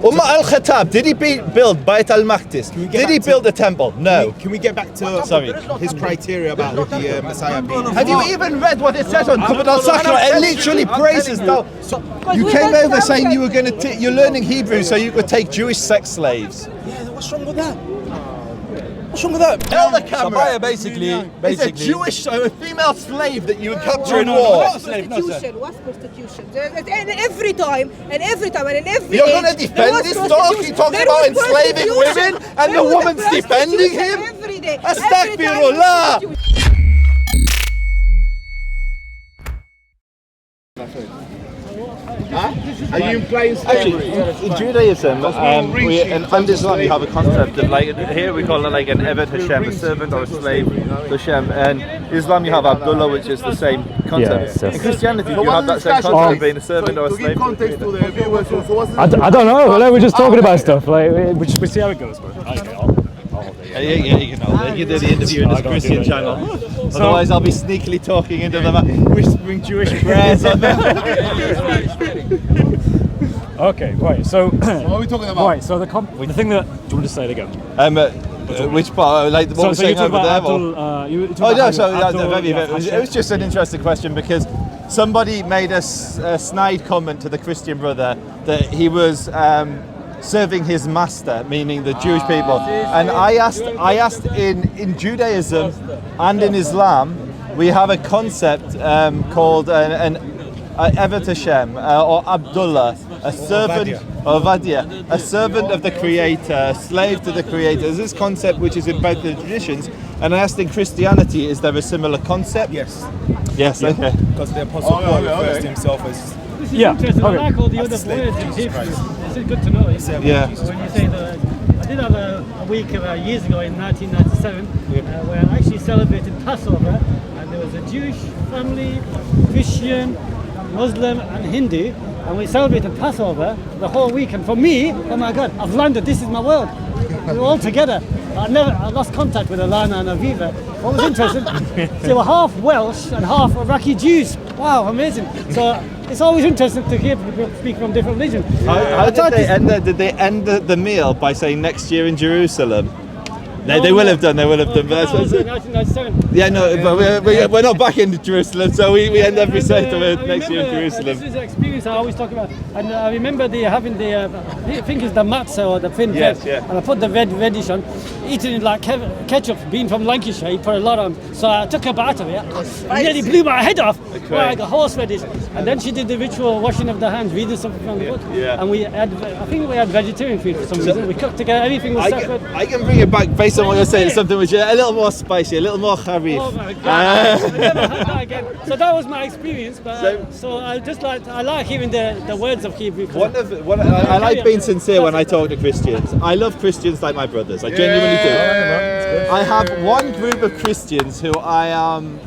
Umar al-Khattab, did he build Bayt al-Maqdis? Did he build a temple? No. Can we get back to his criteria about the Messiah being? Have you even read what it says on Qabr al-Sakra? It literally praises though. You came over saying you were going to you're learning Hebrew so you could take Jewish sex slaves. Yeah, what's wrong with that? What's wrong with that? Tell the camera. Sabaya basically It's a Jewish, a female slave that you would capture in war. Prostitution, what's prostitution? And every time, and in every You're going to defend this dog? You're talking about enslaving women and the woman's defending him? Every day. Astaghfirullah! Are you implying slavery? In Judaism and Islam, you have a concept of like, here we call it like an Eved Hashem, a servant or a slave to Hashem. And in Islam, you have Abdullah, which is the same concept. In Christianity, you have that same concept of being a servant or a slave. I don't know. Like, we're just talking about stuff. Like, we see how it goes. But Yeah, you can hold it. You do the interview in this Christian channel. Otherwise, I'll be sneakily talking into them, whispering Jewish prayers on them. Okay, right. So, What are we talking about? right. So the thing that, do you want to say it again? Which part? Like what we're saying over there? It was just an interesting question because somebody made a snide comment to the Christian brother that he was serving his master, meaning the Jewish people. And I asked in Judaism and in Islam, we have a concept called an Eved Hashem or Abdullah, a servant or Vadia, a servant of the Creator, a slave to the Creator. There's this concept which is in both the traditions. And I asked in Christianity, is there a similar concept? Yes. Yes, okay. Because the Apostle Paul refers to himself as. Yeah. I like all the other words in Hebrew. It's good to know. Yeah. When you say that, I did have a week years ago in 1997 where I actually celebrated Passover, and there was a Jewish family, Christian, Muslim, and Hindu, and we celebrated Passover the whole week. And for me, oh my God, I've landed. This is my world. We were all together. I lost contact with Alana and Aviva. What was interesting, they were half Welsh and half Iraqi Jews. Wow, amazing. So it's always interesting to hear people speak from different religions. How did they end the meal by saying next year in Jerusalem? They will have done. They will have done. That was 1997. Yeah, no, but we're not back in Jerusalem, so we end every say next year in Jerusalem. This is an experience I always talk about, and I remember having the I think it's the matzah or the thin bread, and I put the radish on, eating it like ketchup. Being from Lancashire, you put a lot on, so I took a bite of it, and nearly blew my head off. Like a horseradish, and then she did the ritual washing of the hands, reading something from the book, and we had, I think we had vegetarian food for some reason. We cooked together, everything was separate. I can bring it back based on what you're saying. Something which is a little more spicy, a little more harif. Oh my God! I never had that again. So that was my experience. But so I like hearing the words of Hebrew. I like being sincere when I talk to Christians. I love Christians like my brothers. I genuinely do. I have one group of Christians who I am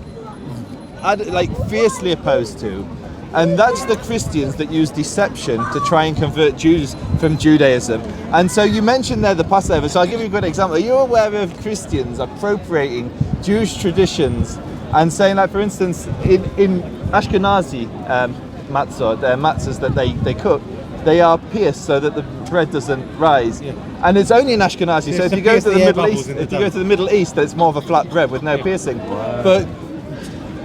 like fiercely opposed to. And that's the Christians that use deception to try and convert Jews from Judaism. And so you mentioned there the Passover, so I'll give you a good example. Are you aware of Christians appropriating Jewish traditions and saying, like, for instance, in Ashkenazi matzah, the matzahs that they cook, they are pierced so that the bread doesn't rise. And it's only in Ashkenazi, so if you go to the Middle East, it's more of a flat bread with no piercing. But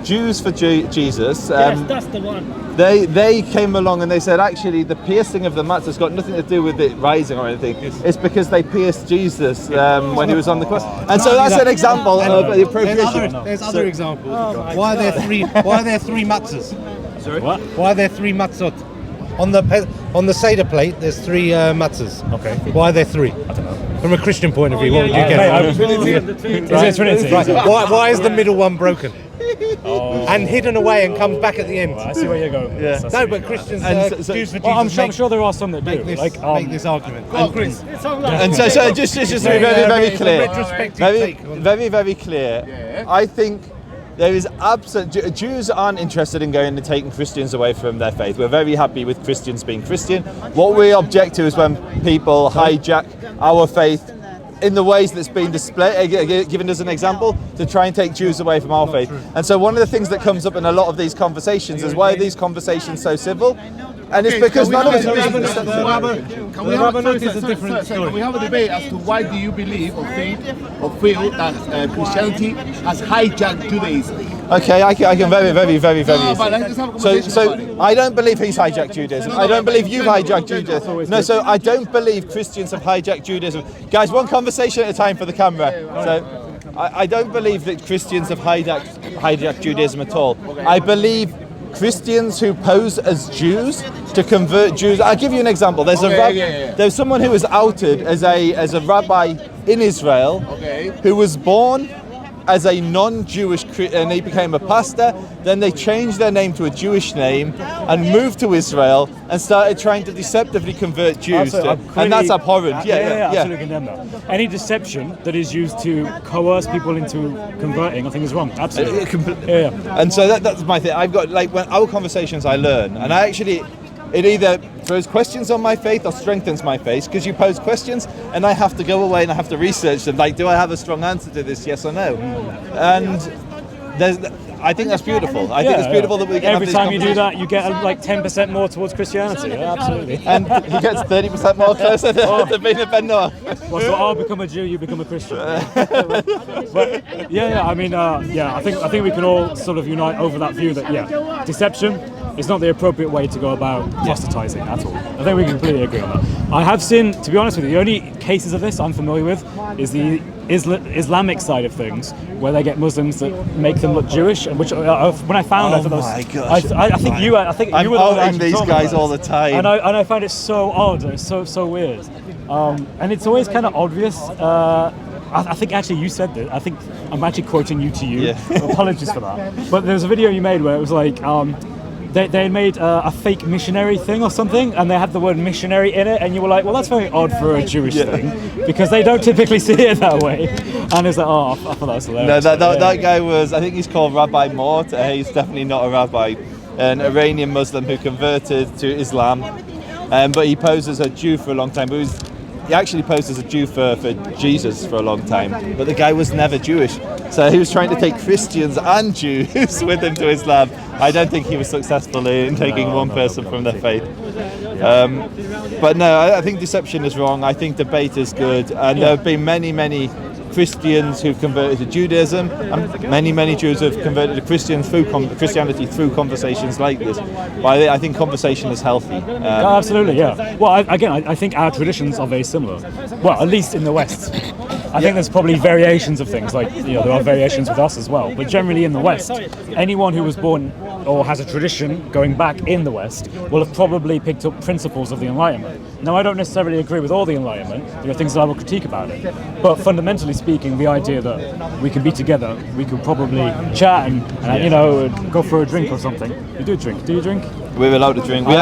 Jews for Jesus, yes, that's the one. They came along and they said actually the piercing of the matzah has got nothing to do with it rising or anything. It's because they pierced Jesus when he was on the cross. And so that's an example of the appropriation. There's other examples. Why are there three matzahs? Sorry? What? Why are there three matzot? On the Seder plate, there's three matzahs. Okay. Why are there three? I don't know. From a Christian point of view, what would you guess? Trinity. Right. Why is the middle one broken? And hidden away and comes back at the end. I see where you're going. Yeah. No, but Christians, Jews for Jesus. I'm sure there are some that do. Make this argument. And so just to be very clear, very clear. I think there is Jews aren't interested in going and taking Christians away from their faith. We're very happy with Christians being Christian. What we object to is when people hijack our faith in the ways that's been displayed, given as an example, to try and take Jews away from our faith. And so one of the things that comes up in a lot of these conversations is, why are these conversations so civil? And it's because none of us Can we have a debate as to why do you believe or think or feel that Christianity has hijacked Judaism? Okay, I can very No, easy. but let's have a conversation So about it. I don't believe he's hijacked Judaism. I don't believe you've hijacked Judaism. No, so I don't believe Christians have hijacked Judaism. Guys, one conversation at a time for the camera. So I don't believe that Christians have hijacked Judaism at all. I believe Christians who pose as Jews to convert Jews. I'll give you an example. There's someone who was outed as a rabbi in Israel who was born as a non-Jewish, and he became a pastor. Then they changed their name to a Jewish name and moved to Israel and started trying to deceptively convert Jews. And that's abhorrent. Yeah, absolutely condemn that. Any deception that is used to coerce people into converting, I think is wrong. Absolutely. Yeah. And so that's my thing. I've got, like, when our conversations I learn, and I actually, it either throws questions on my faith or strengthens my faith, because you pose questions and I have to go away and I have to research them. Like, do I have a strong answer to this, yes or no? And I think that's beautiful. I think it's beautiful that we can every have time you do that, you get like 10% more towards Christianity. Yeah, absolutely. And he gets 30% more closer to being a Ben Noah. Well, so I'll become a Jew, you become a Christian. But I mean, I think we can all sort of unite over that view that deception is not the appropriate way to go about proselytizing at all. I think we can completely agree on that. I have seen, to be honest with you, the only cases of this I'm familiar with is the Islamic side of things, where they get Muslims that make them look Jewish, which when I found, I thought my gosh. I think you were the I'm one that outing these guys all the time. and I find it so odd, it's so weird, and it's always kind of obvious. I think actually you said that. I think I'm actually quoting you to you. Yeah. Apologies for that. But there was a video you made where it was like. They made a fake missionary thing or something, and they had the word missionary in it, and you were like, well, that's very odd for a Jewish thing, because they don't typically see it that way. And it's like, I thought that was hilarious. No, that guy was, I think he's called Rabbi Mort. He's definitely not a rabbi. An Iranian Muslim who converted to Islam, but he posed as a Jew for a long time. But he actually posed as a Jew for Jesus for a long time, but the guy was never Jewish. So he was trying to take Christians and Jews with him to Islam. I don't think he was successful in taking one person from their faith. But no, I think deception is wrong. I think debate is good. And there have been many Christians who've converted to Judaism, and many Jews have converted to Christianity through conversations like this. But I think conversation is healthy. Absolutely, yeah. Well, I think our traditions are very similar. Well, at least in the West. I think there's probably variations of things, like there are variations with us as well. But generally in the West, anyone who was born or has a tradition going back in the West will have probably picked up principles of the Enlightenment. Now, I don't necessarily agree with all the Enlightenment. There are things that I will critique about it. But fundamentally speaking, the idea that we can be together, we could probably chat and go for a drink or something. You do drink? Do you drink? We're allowed to drink. My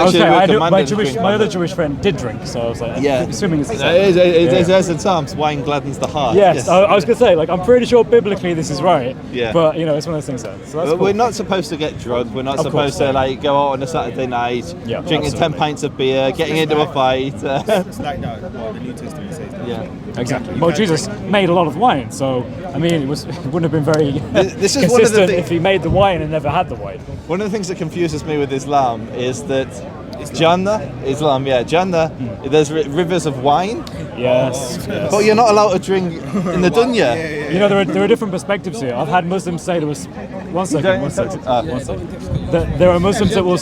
other Jewish friend did drink, so I was like, assuming it's the same. It is in Psalms, wine gladdens the heart. Yes. I was going to say, I'm pretty sure biblically this is right. Yeah. But it's one of those things. So that's cool. We're not supposed to get drunk. We're not supposed to go out on a Saturday night, drinking 10 pints of beer, getting into a fight. It's like the New Testament says that. Yeah. Exactly. Well, Jesus made a lot of wine, so it wouldn't have been very this is consistent one of the if he made the wine and never had the wine. One of the things that confuses me with Islam is that Jannah, there's rivers of wine. Yes. But you're not allowed to drink in the dunya. There are different perspectives here. I've had Muslims say to us, one second. There are Muslims that will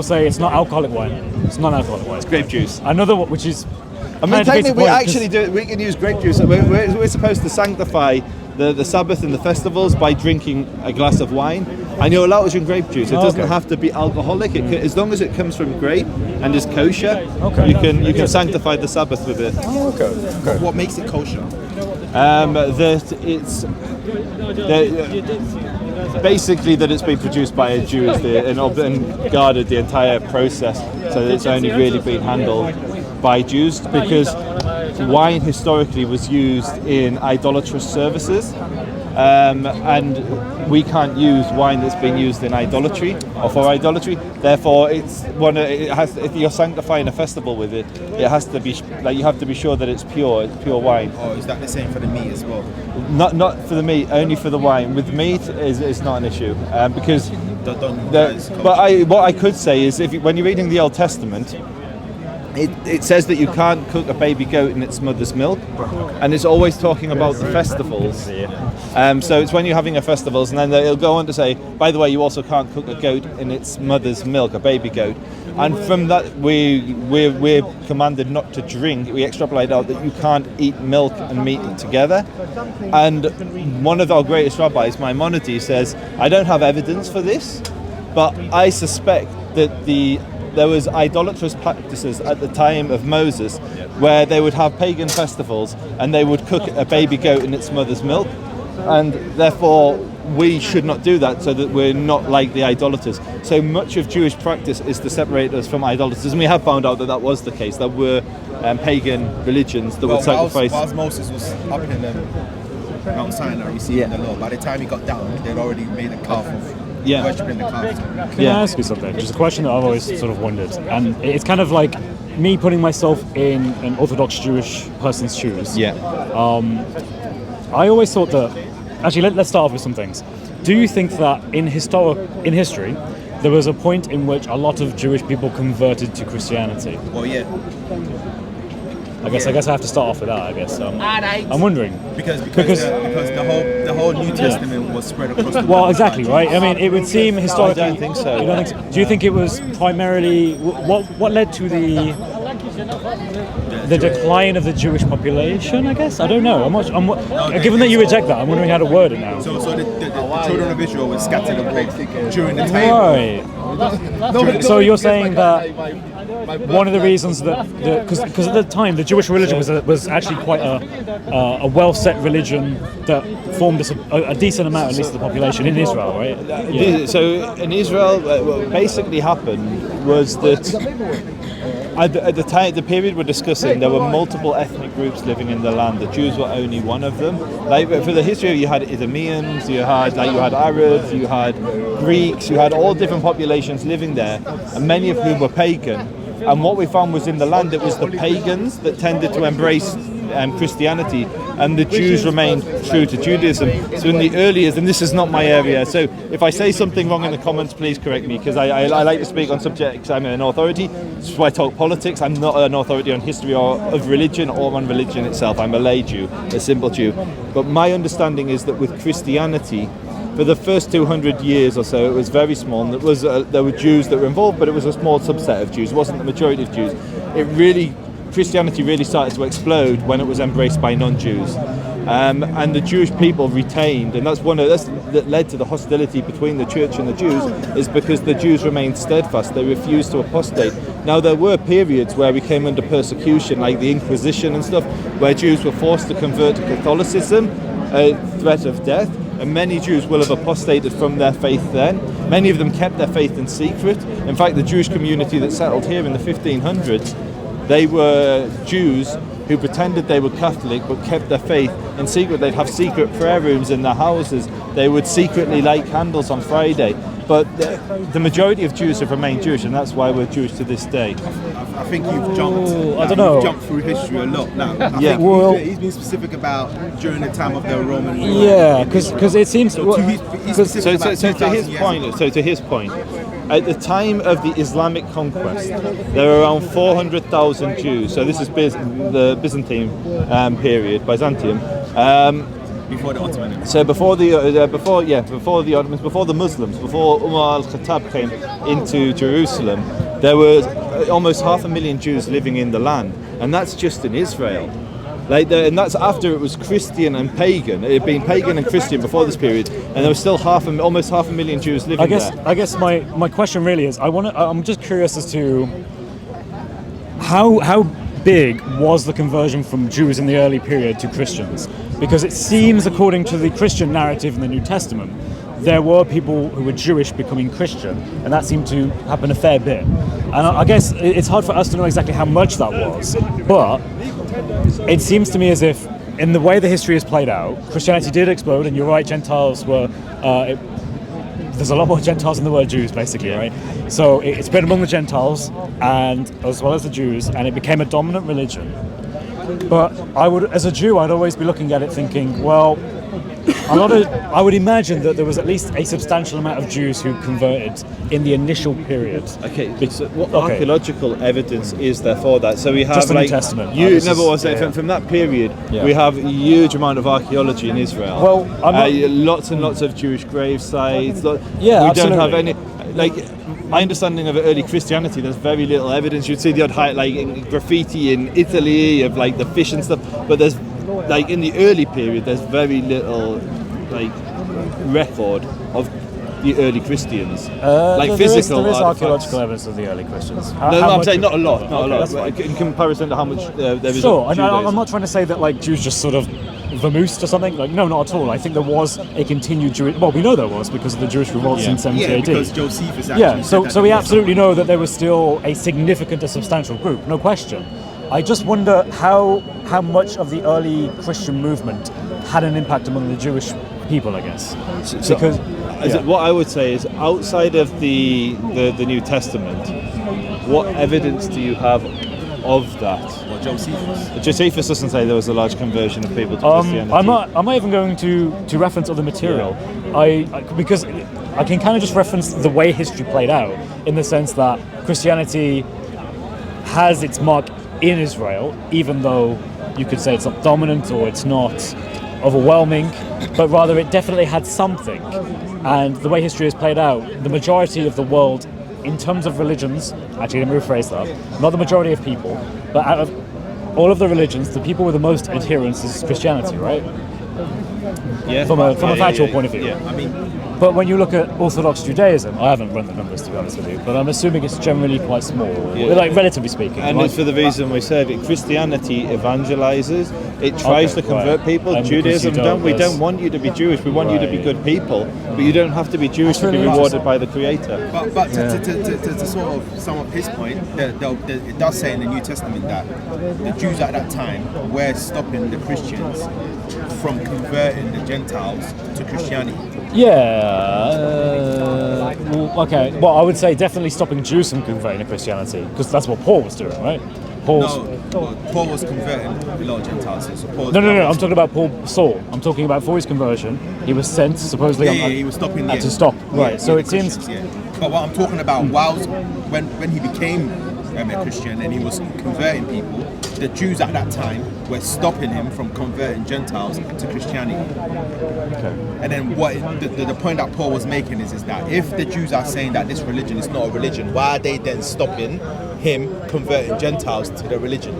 say it's not alcoholic wine. It's not alcoholic wine. It's grape juice. Another one, which is. I mean, technically, we can use grape juice. We're supposed to sanctify the Sabbath and the festivals by drinking a glass of wine, and you're allowed to drink grape juice. It doesn't have to be alcoholic. As long as it comes from grape and is kosher, you can sanctify the Sabbath with it. Okay. What makes it kosher? That it's basically that it's been produced by a Jew and guarded the entire process, so that it's only really been handled by Jews, because wine historically was used in idolatrous services, and we can't use wine that's been used in idolatry or for idolatry. Therefore, if you're sanctifying a festival with it, it has to be you have to be sure that it's pure wine. Oh, is that the same for the meat as well? Not for the meat, only for the wine. With meat, it's not an issue, because don't guys culture. But what I could say is, when you're reading the Old Testament, it says that you can't cook a baby goat in its mother's milk, and it's always talking about the festivals. So it's when you're having a festivals, and then it'll go on to say, by the way, you also can't cook a goat in its mother's milk, a baby goat. And from that, we're commanded not to drink. We extrapolate out that you can't eat milk and meat together. And one of our greatest rabbis, Maimonides, says, I don't have evidence for this, but I suspect that there was idolatrous practices at the time of Moses where they would have pagan festivals and they would cook a baby goat in its mother's milk, and therefore we should not do that, so that we're not like the idolaters. So much of Jewish practice is to separate us from idolaters, and we have found out that that was the case. There were pagan religions that would sacrifice. Whilst Moses was up in Mount Sinai receiving the law, by the time he got down, they'd already made a calf of worshipping the calf. Can I ask you something? Just a question that I've always sort of wondered, and it's kind of like me putting myself in an Orthodox Jewish person's shoes. I always thought that. Actually, let's start off with some things. Do you think that in history, there was a point in which a lot of Jewish people converted to Christianity? Well, yeah. I guess I have to start off with that. I guess I'm wondering because the whole New Testament was spread across the world. Well, exactly, right? I mean, it would seem historically. I don't think so. You don't think so? Do you think it was primarily what led to the decline of the Jewish population? I guess I don't know. Given that you reject that, I'm wondering how to word it now. So the children of Israel were scattered abroad during the time. Right. So you're saying that one of the reasons that because at the time the Jewish religion was actually quite a well set religion that formed a decent amount, at least, of the population in Israel, right? Yeah. So in Israel, what basically happened was that at the time, the period we're discussing, there were multiple ethnic groups living in the land. The Jews were only one of them. Like for the history, you had Idumeans, you had Arabs, you had Greeks, you had all different populations living there, and many of whom were pagan. And what we found was in the land, it was the pagans that tended to embrace Christianity, and the Jews remained true to Judaism. So in the early years, and this is not my area, so if I say something wrong in the comments, please correct me, because I like to speak on subjects. I'm an authority. This is why I talk politics. I'm not an authority on history or of religion or on religion itself. I'm a lay Jew, a simple Jew. But my understanding is that with Christianity, for the first 200 years or so, it was very small, and there were Jews that were involved, but it was a small subset of Jews. It wasn't the majority of Jews. Christianity really started to explode when it was embraced by non-Jews, and the Jewish people retained, and that led to the hostility between the church and the Jews, is because the Jews remained steadfast. They refused to apostate. Now, there were periods where we came under persecution, like the Inquisition and stuff, where Jews were forced to convert to Catholicism, a threat of death. And many Jews will have apostated from their faith then. Many of them kept their faith in secret. In fact, the Jewish community that settled here in the 1500s, they were Jews who pretended they were Catholic but kept their faith in secret. They'd have secret prayer rooms in their houses. They would secretly light candles on Friday. But the majority of Jews have remained Jewish, and that's why we're Jewish to this day. I think you've jumped. I don't know. You've jumped through history a lot now. I think he's been specific about during the time of the Roman. Yeah, because it seems. To his point, at the time of the Islamic conquest, there were around 400,000 Jews. So this is the Byzantine period, Byzantium. Before the Ottomans. So before the Ottomans, before the Muslims, before Umar al-Khattab came into Jerusalem, there were almost 500,000 Jews living in the land, and that's just in Israel. And that's after it was Christian and pagan. It had been pagan and Christian before this period, and there was still almost 500,000 Jews living there. I guess my question really is, I'm just curious as to how big was the conversion from Jews in the early period to Christians? Because it seems, according to the Christian narrative in the New Testament, there were people who were Jewish becoming Christian, and that seemed to happen a fair bit. And I guess it's hard for us to know exactly how much that was, but it seems to me as if, in the way the history is played out, Christianity did explode, and you're right, Gentiles were... there's a lot more Gentiles than there were Jews, basically, right? So it spread among the Gentiles, and as well as the Jews, and it became a dominant religion. But as a Jew, I'd always be looking at it thinking, well, I would imagine that there was at least a substantial amount of Jews who converted in the initial period. Okay, so what archaeological evidence is there for that? So we have Just the New like Testament. From that period, we have a huge amount of archaeology in Israel. Well, lots and lots of Jewish grave sites. We absolutely. don't have any my understanding of early Christianity. There's very little evidence. You'd see the odd graffiti in Italy of like the fish and stuff, but there's in the early period, there's very little record of the early Christians. Physical. There is archaeological evidence of the early Christians. I'm saying not a lot. In comparison to how much there is. Sure, and I'm not trying to say that Jews just sort of vamoosed or something. No, not at all. I think there was a continued Jewish. Well, we know there was because of the Jewish revolts in 70 AD. Because Josephus actually so we absolutely know that there was still a significant, a substantial group, no question. I just wonder how much of the early Christian movement had an impact among the Jewish people, I guess. What I would say is, outside of the New Testament, what evidence do you have of that? Well, Josephus doesn't say there was a large conversion of people to Christianity. I'm not even going to reference other material. Because I can kind of just reference the way history played out, in the sense that Christianity has its mark in Israel, even though you could say it's not dominant or it's not overwhelming, but rather it definitely had something. And the way history has played out, the majority of the world, in terms of religions, actually let me rephrase that, not the majority of people, but out of all of the religions, the people with the most adherence is Christianity, right? Yeah. From a factual point of view. Yeah. But when you look at Orthodox Judaism, I haven't run the numbers to be honest with you, but I'm assuming it's generally quite small, relatively speaking. And it's for the reason we said it. Christianity evangelizes. It tries to convert people. And Judaism we don't want you to be Jewish. We want you to be good people, but you don't have to be Jewish to be rewarded by the Creator. But to sort of sum up his point, it does say in the New Testament that the Jews at that time were stopping the Christians from converting the Gentiles to Christianity. Okay. Well, I would say definitely stopping Jews from converting to Christianity, because that's what Paul was doing, right? Paul was converting a lot of Gentiles. So No. I'm talking about Saul. I'm talking about for his conversion. He was sent supposedly. He was stopping to stop. Right. So it seems. But what I'm talking about, when he became a Christian and he was converting people, the Jews at that time were stopping him from converting Gentiles to Christianity. Okay. And then the point that Paul was making is that if the Jews are saying that this religion is not a religion, why are they then stopping him converting Gentiles to the religion?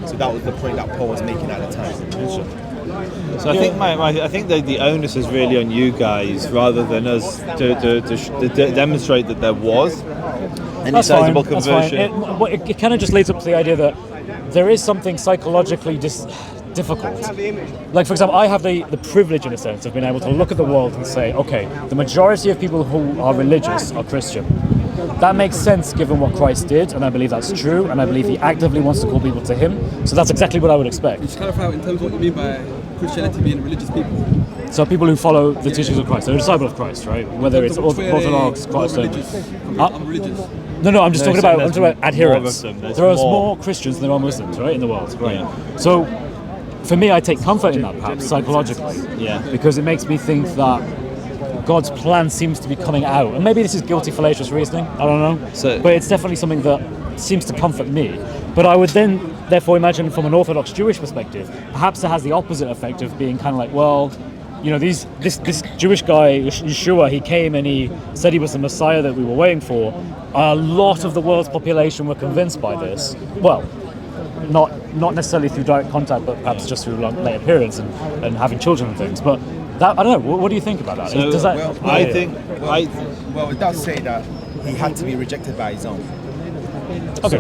So that was the point that Paul was making at the time. So I think the onus is really on you guys rather than us to demonstrate that there was any sizable conversion. It kind of just leads up to the idea that there is something psychologically difficult. Like, for example, I have the privilege, in a sense, of being able to look at the world and say, okay, the majority of people who are religious are Christian. That makes sense given what Christ did, and I believe that's true, and I believe he actively wants to call people to him. So that's exactly what I would expect. Just clarify in terms of what you mean by Christianity being religious people. So people who follow the teachings of Christ, they're a disciple of Christ, right? Whether it's Orthodox, Protestant. I'm religious. No, I'm talking about adherents. There are more more Christians than there are Muslims, right, in the world, right? Yeah. So, for me, I take comfort in that, perhaps, psychologically. Yeah. Because it makes me think that God's plan seems to be coming out. And maybe this is guilty fallacious reasoning, I don't know. But it's definitely something that seems to comfort me. But I would then, therefore, imagine from an Orthodox Jewish perspective, perhaps it has the opposite effect of being kind of like, well, you know, this Jewish guy, Yeshua, he came and he said he was the Messiah that we were waiting for. A lot of the world's population were convinced by this. Well, not necessarily through direct contact, but perhaps just through late appearance and having children and things. But that, I don't know. What do you think about that? So, does that? Well, it does say that he had to be rejected by his own. Okay.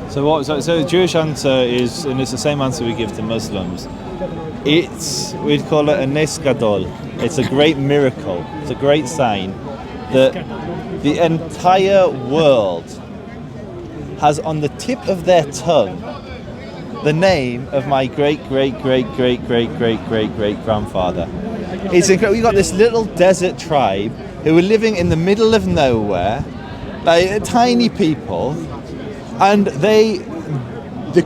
So the Jewish answer is, and it's the same answer we give to Muslims. We'd call it a nes gadol. It's a great miracle. It's a great sign that the entire world has on the tip of their tongue the name of my great grandfather. It's incredible. We got this little desert tribe who were living in the middle of nowhere, like tiny people, and the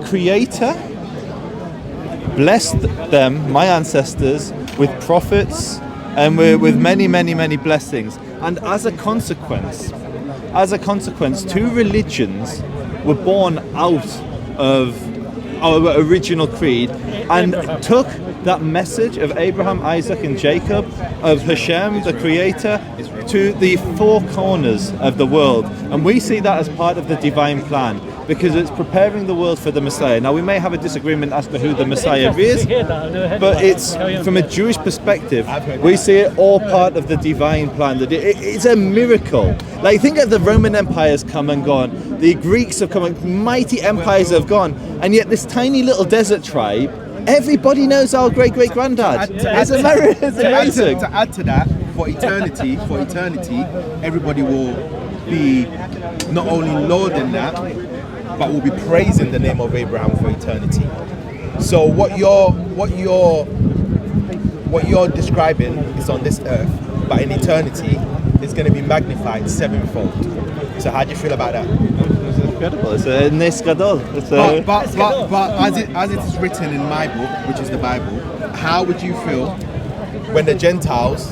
Creator blessed them, my ancestors, with prophets, and with many, many, many blessings. And as a consequence, two religions were born out of our original creed and took that message of Abraham, Isaac, and Jacob, of Hashem, the Creator, to the four corners of the world. And we see that as part of the divine plan, because it's preparing the world for the Messiah. Now, we may have a disagreement as to who the Messiah is, but it's from a Jewish perspective, we see it all part of the divine plan. That it's a miracle. Like, think of the Roman empires come and gone, the Greeks have come and mighty empires have gone, and yet this tiny little desert tribe, everybody knows our great-great-granddad. It's amazing. To add to that, for eternity, everybody will be not only lauding that, but will be praising the name of Abraham for eternity. So what you're describing is on this earth, but in eternity, it's going to be magnified sevenfold. So how do you feel about that? It's incredible. It's a nes gadol. But as it is written in my book, which is the Bible, how would you feel when the Gentiles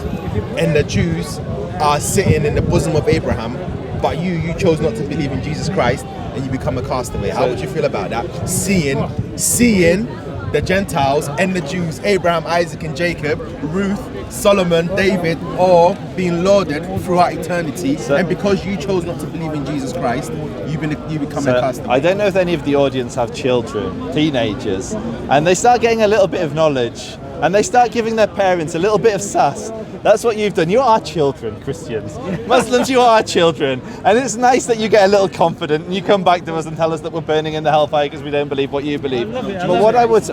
and the Jews are sitting in the bosom of Abraham, but you chose not to believe in Jesus Christ and you become a castaway? How would you feel about that? Seeing the Gentiles and the Jews, Abraham, Isaac, and Jacob, Ruth, Solomon, David, all being lauded throughout eternity, and because you chose not to believe in Jesus Christ, you become a castaway. I don't know if any of the audience have children, teenagers, and they start getting a little bit of knowledge, and they start giving their parents a little bit of sass. That's what you've done. You are children, Christians. Muslims, you are children. And it's nice that you get a little confident and you come back to us and tell us that we're burning in the hellfire because we don't believe what you believe. But what I would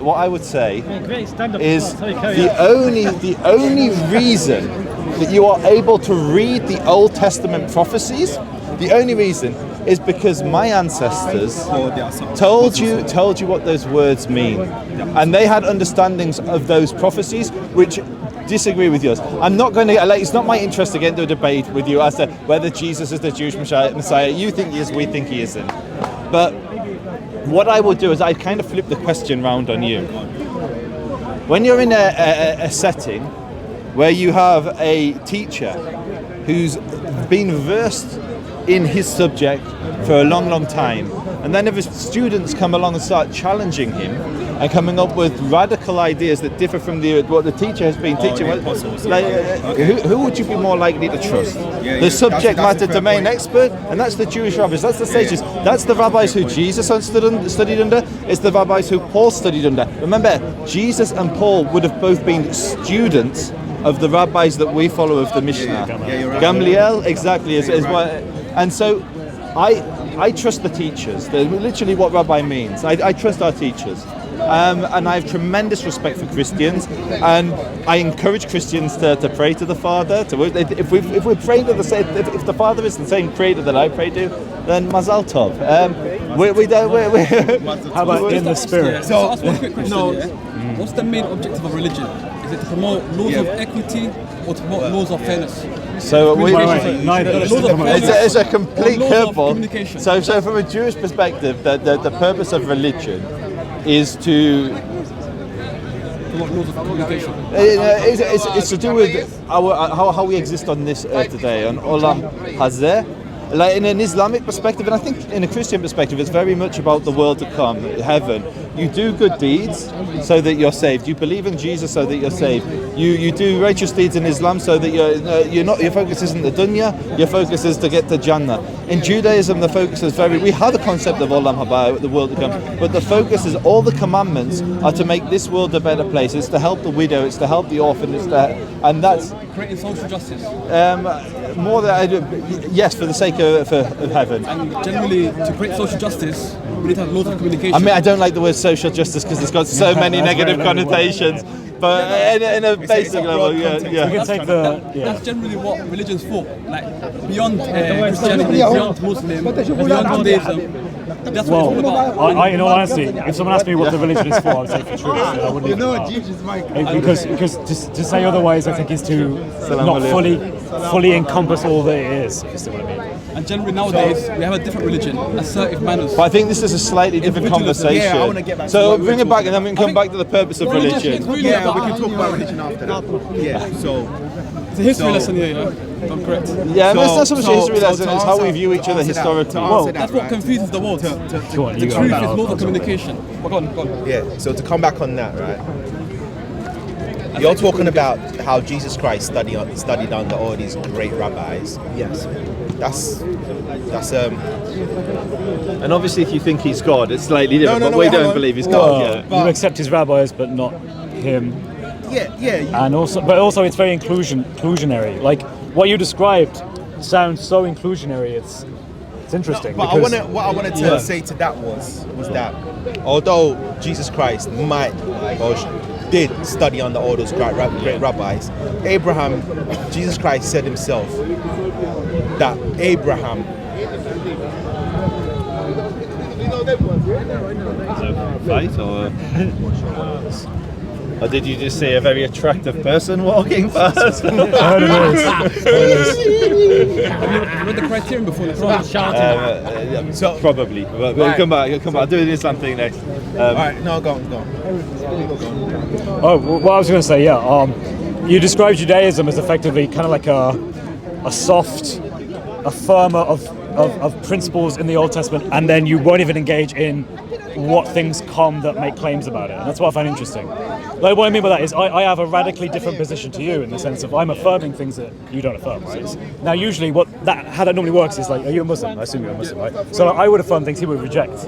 say is the only reason that you are able to read the Old Testament prophecies, the only reason is because my ancestors told you what those words mean. And they had understandings of those prophecies which disagree with yours. I'm not going to, it's not my interest to get into a debate with you as to whether Jesus is the Jewish Messiah. You think he is, we think he isn't. But what I will do is I kind of flip the question round on you. When you're in a setting where you have a teacher who's been versed in his subject for a long, long time, and then if his students come along and start challenging him and coming up with radical ideas that differ from what the teacher has been teaching, who would you be more likely to trust? The subject matter domain expert, and that's the Jewish rabbis, that's the sages, that's the rabbis who Jesus studied under, it's the rabbis who Paul studied under. Remember, Jesus and Paul would have both been students of the rabbis that we follow of the Mishnah. Gamliel, exactly, is what. And so I trust the teachers. They're literally what rabbi means. I trust our teachers. And I have tremendous respect for Christians, and I encourage Christians to pray to the Father. If we're praying to if the Father is the same Creator that I pray to, then Mazal Tov. How about in the Spirit? So, ask one quick question. What's the main objective of religion? Is it to promote laws of equity or to promote laws of fairness? So it's a complete curveball. So from a Jewish perspective, the purpose of religion is to laws of communication. It's to do with how we exist on this earth today, on Olam Hazeh. Like in an Islamic perspective, and I think in a Christian perspective, it's very much about the world to come, heaven. You do good deeds so that you're saved. You believe in Jesus so that you're saved. You do righteous deeds in Islam so that you're not. Your focus isn't the dunya. Your focus is to get to Jannah. In Judaism, the focus is we have the concept of Olam Haba, the world to come, but the focus is all the commandments are to make this world a better place. It's to help the widow. It's to help the orphan. And that's creating social justice. More than yes, for the sake of heaven. And generally, to create social justice, we need to have laws of communication. I mean, I don't like the word social justice because it's got so many negative connotations. But in a basic level, That's generally what religion's for. Like beyond Christianity, beyond Muslim, beyond Judaism. That's what it's all about. In all honesty, if someone asked me what the religion is for, I would say for truth. I wouldn't because to say otherwise, I think is to not fully encompass all that it is. If you see what I mean. And generally nowadays, we have a different religion, assertive manners. But I think this is a slightly different conversation. Yeah, I want to get back so to bring it back, and then we can come back to the purpose of religion. It's really about but we can talk about religion after that. Yeah, so It's a history lesson here, yeah? If I'm correct. Yeah, it's not so much a history lesson, it's how we view each other historically. That's what confuses the world. Go on, The you truth go is on. more than communication. Go on. yeah, so to come back on that, right? You're talking about how Jesus Christ studied under all these great rabbis. Yes. That's And obviously, if you think he's God, it's slightly different. No, but we hang don't on. believe he's Well, God. Yeah. you accept his rabbis, but not him. yeah. And also it's very inclusionary. Like what you described sounds so inclusionary. It's interesting. But because, what I wanted to say to that was that although Jesus Christ might or did study under all those great rabbis, Jesus Christ said himself that Abraham. Fight or did you just see a very attractive person walking past? You read the criterion before the Quran. So probably. But we'll come back. I'll do this something next. All right, no, go on. Oh, what I was going to say, you described Judaism as effectively kind of like a soft affirmer of principles in the Old Testament, and then you won't even engage in what things come that make claims about it. And that's what I find interesting. Like, what I mean by that is I have a radically different position to you in the sense of I'm affirming things that you don't affirm, right? Now, usually how that normally works is like, are you a Muslim? I assume you're a Muslim, right? So like, I would affirm things he would reject.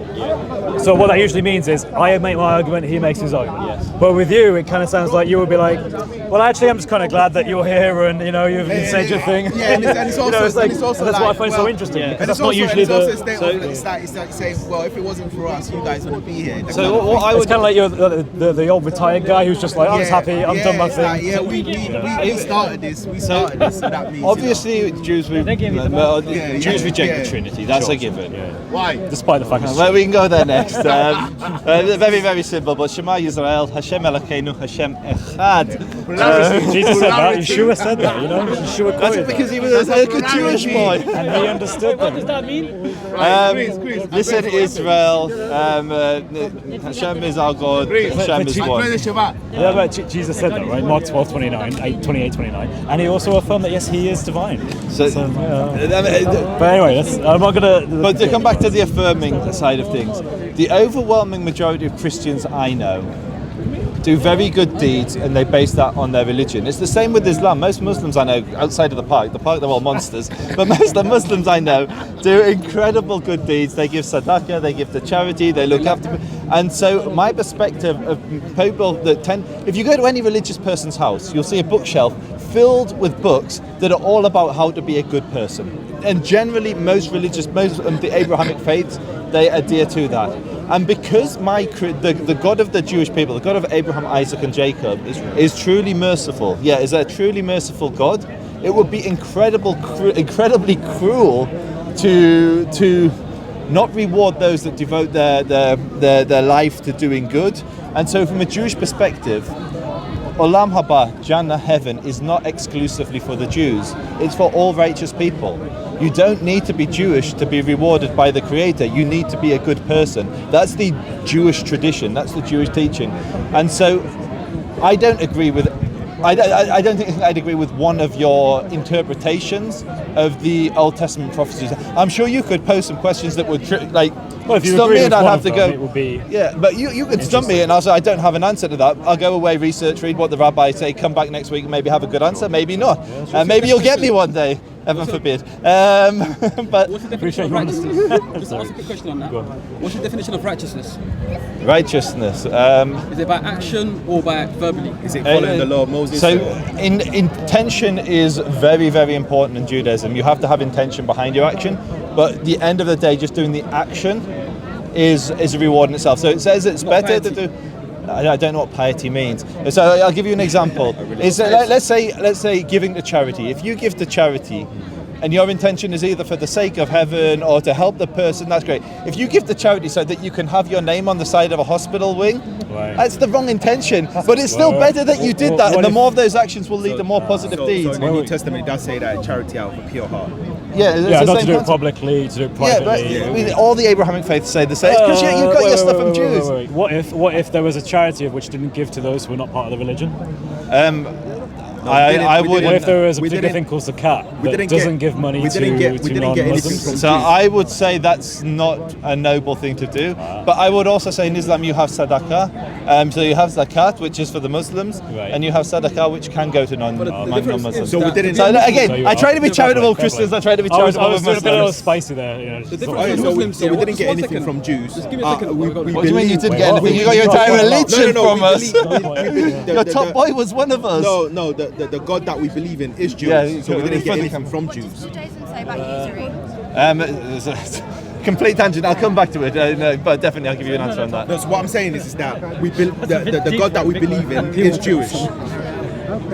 So what that usually means is I make my argument, he makes his own. Yes. But with you, it kind of sounds like you would be like, well, actually, I'm just kind of glad that you're here and, you said your thing. Yeah, and it's also, that's what I find so interesting. Because that's not usually it's like saying, well, if it wasn't for us, you guys wouldn't be here. So what I would it's kind of like you're the old retired guy who's just like, I'm just happy, I'm done my thing. Like, we started this. So that means obviously Jews reject the Trinity. That's a given. Why? Despite the fact that Well, we can go there next. Very, very simple. But Shema Yisrael, Hashem Elokeinu, Hashem Echad. Jesus said that. Yeshua said that. Yeshua That's quoted because he was a good Jewish boy. that. And he understood What that. does that mean? Listen, Israel. Hashem is our God. Hashem is one. Yeah, but Jesus said that, right? Mark 12:28-29, and he also affirmed that yes, he is divine. So, But anyway, I'm not gonna. But to come back to the affirming side of things, the overwhelming majority of Christians I know do very good deeds and they base that on their religion. It's the same with Islam. Most Muslims I know, outside of the park they're all monsters, but most of the Muslims I know do incredible good deeds. They give sadaqah, they give to charity, they look after people. And so my perspective of people if you go to any religious person's house, you'll see a bookshelf filled with books that are all about how to be a good person. And generally most of the Abrahamic faiths, they adhere to that. And because the God of the Jewish people, the God of Abraham, Isaac and Jacob is truly merciful, is a truly merciful God, it would be incredibly cruel to not reward those that devote their life to doing good. And so from a Jewish perspective, Olam Haba, Jannah, heaven, is not exclusively for the Jews. It's for all righteous people. You don't need to be Jewish to be rewarded by the Creator. You need to be a good person. That's the Jewish tradition. That's the Jewish teaching. And so I don't agree with I don't think I'd agree with one of your interpretations of the Old Testament prophecies. I'm sure you could pose some questions that would stump me, and I'd have to go. It would be but you could stump me, and I'll say I don't have an answer to that. I'll go away, research, read what the rabbis say, come back next week, and maybe have a good answer. Maybe not. Maybe you'll get me one day. Heaven forbid. But What's the definition of righteousness? Just ask a quick question on that. What's the definition of righteousness? righteousness. Is it by action or by verbally? Is it following the law of Moses? So intention is very, very important in Judaism. You have to have intention behind your action, but at the end of the day, just doing the action is a reward in itself. So it says it's better to do. I don't know what piety means. So I'll give you an example. Let's say giving to charity. If you give to charity, and your intention is either for the sake of heaven or to help the person, that's great. If you give to charity so that you can have your name on the side of a hospital wing, that's the wrong intention. But it's still better that you did that, and the more of those actions will lead to more positive deeds. So in the New Testament, it does say that charity out of a pure heart. Yeah, not to do it publicly, to do it privately. Yeah, but I mean, all the Abrahamic faiths say the same. Because you've got your stuff from Jews. What what if there was a charity of which didn't give to those who were not part of the religion? I would. What if there was a particular thing called zakat that doesn't give money to non-Muslims? So I would say that's not a noble thing to do. But I would also say in Islam you have sadaqah. So you have zakat, which is for the Muslims, and you have sadaqah, which can go to non-Muslims. So we didn't. So again, I try to be charitable Christians. I try to be charitable I was doing a bit Muslims. spicy there. You know, So we didn't get anything from Jews. Just give me a second. What do you mean you didn't get anything? You got your entire religion from us. Your top boy was one of us. No, the God that we believe in is Jewish. Yeah, so we didn't get funny. anything from Jews. What does Judaism say about usury? It's a complete tangent. I'll come back to it, no, but definitely I'll give you an answer on that. No, so what I'm saying is that the God that we believe in is Jewish.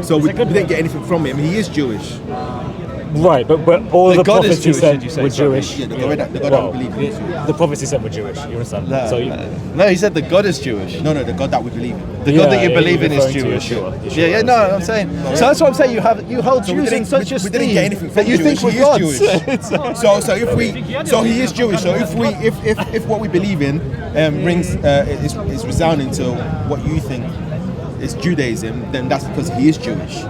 So we didn't get anything from him. He is Jewish. Right, but all the God is prophets you Jewish, said did you say? were Sorry. Jewish. Yeah, the God that we believe in is Jewish. The prophecy said were Jewish. You understand? No, he said the God is Jewish. No, the God that we believe in. The God that you Yeah, believe in is referring to Jewish. Yeshua. Yeah, no, I'm saying. So that's what I'm saying. You hold Jews in such we esteem didn't get anything from that you Jewish. think He we're is gods. Jewish. So he is Jewish. So if what we believe in is resounding to what you think is Judaism, then that's because he is Jewish.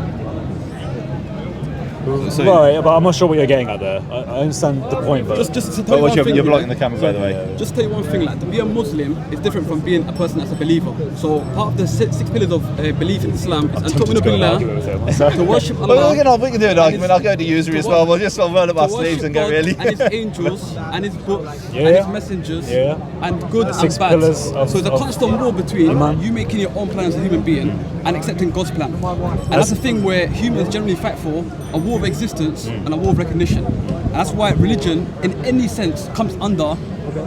Right, but I'm not sure what you're getting at there. I understand the point, but Just to tell you one thing, You're blocking the camera, by the way. Just to tell you one thing, like to be a Muslim is different from being a person that's a believer. So part of the six pillars of belief in Islam is to worship Allah. We can do an argument. I'll go to usury as well. We'll just roll up our sleeves and go really. And his angels and his books and his messengers and good Six and bad. pillars of- So there's a constant war between Iman. you making your own plan as a human being and accepting God's plan. And that's the thing where humans generally fight for a war of existence and a war of recognition. And that's why religion, in any sense, comes under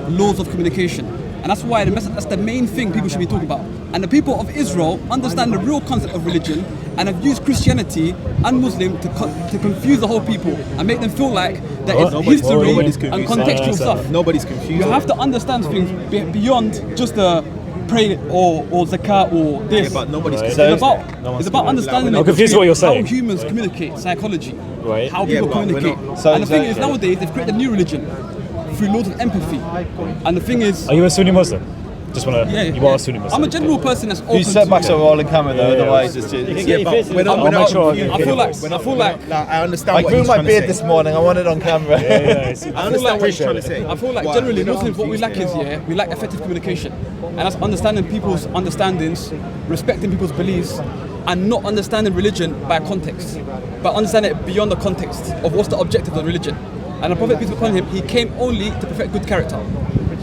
laws of communication. And that's why that's the main thing people should be talking about. And the people of Israel understand the real concept of religion and have used Christianity and Muslim to confuse the whole people and make them feel like that it's history and contextual stuff. Nobody's confused. You have to understand things beyond just the pray or zakat or this. Yeah, but nobody's It's confused. about understanding I'm confused what you're saying. how humans communicate, psychology, Right. how people Yeah, but we're communicate. not- And the thing is, nowadays they've created a new religion through laws of empathy. And the thing is, are you a Sunni Muslim? Just wanna. You are a Sunni Muslim. I'm a general person that's open You step back to so we're all in camera though, Yeah, otherwise yeah. it's Yeah, but we're not. I'll make sure. I feel like I understand I what grew he's my trying to beard say. this morning. I want it on camera. I understand what he's trying to say. I feel like But generally we're not Muslims, what we lack is confused we lack effective communication, and that's understanding people's understandings, respecting people's beliefs, and not understanding religion by context, but understanding it beyond the context of what's the objective of religion. And the Prophet, peace be upon him, he came only to perfect good character.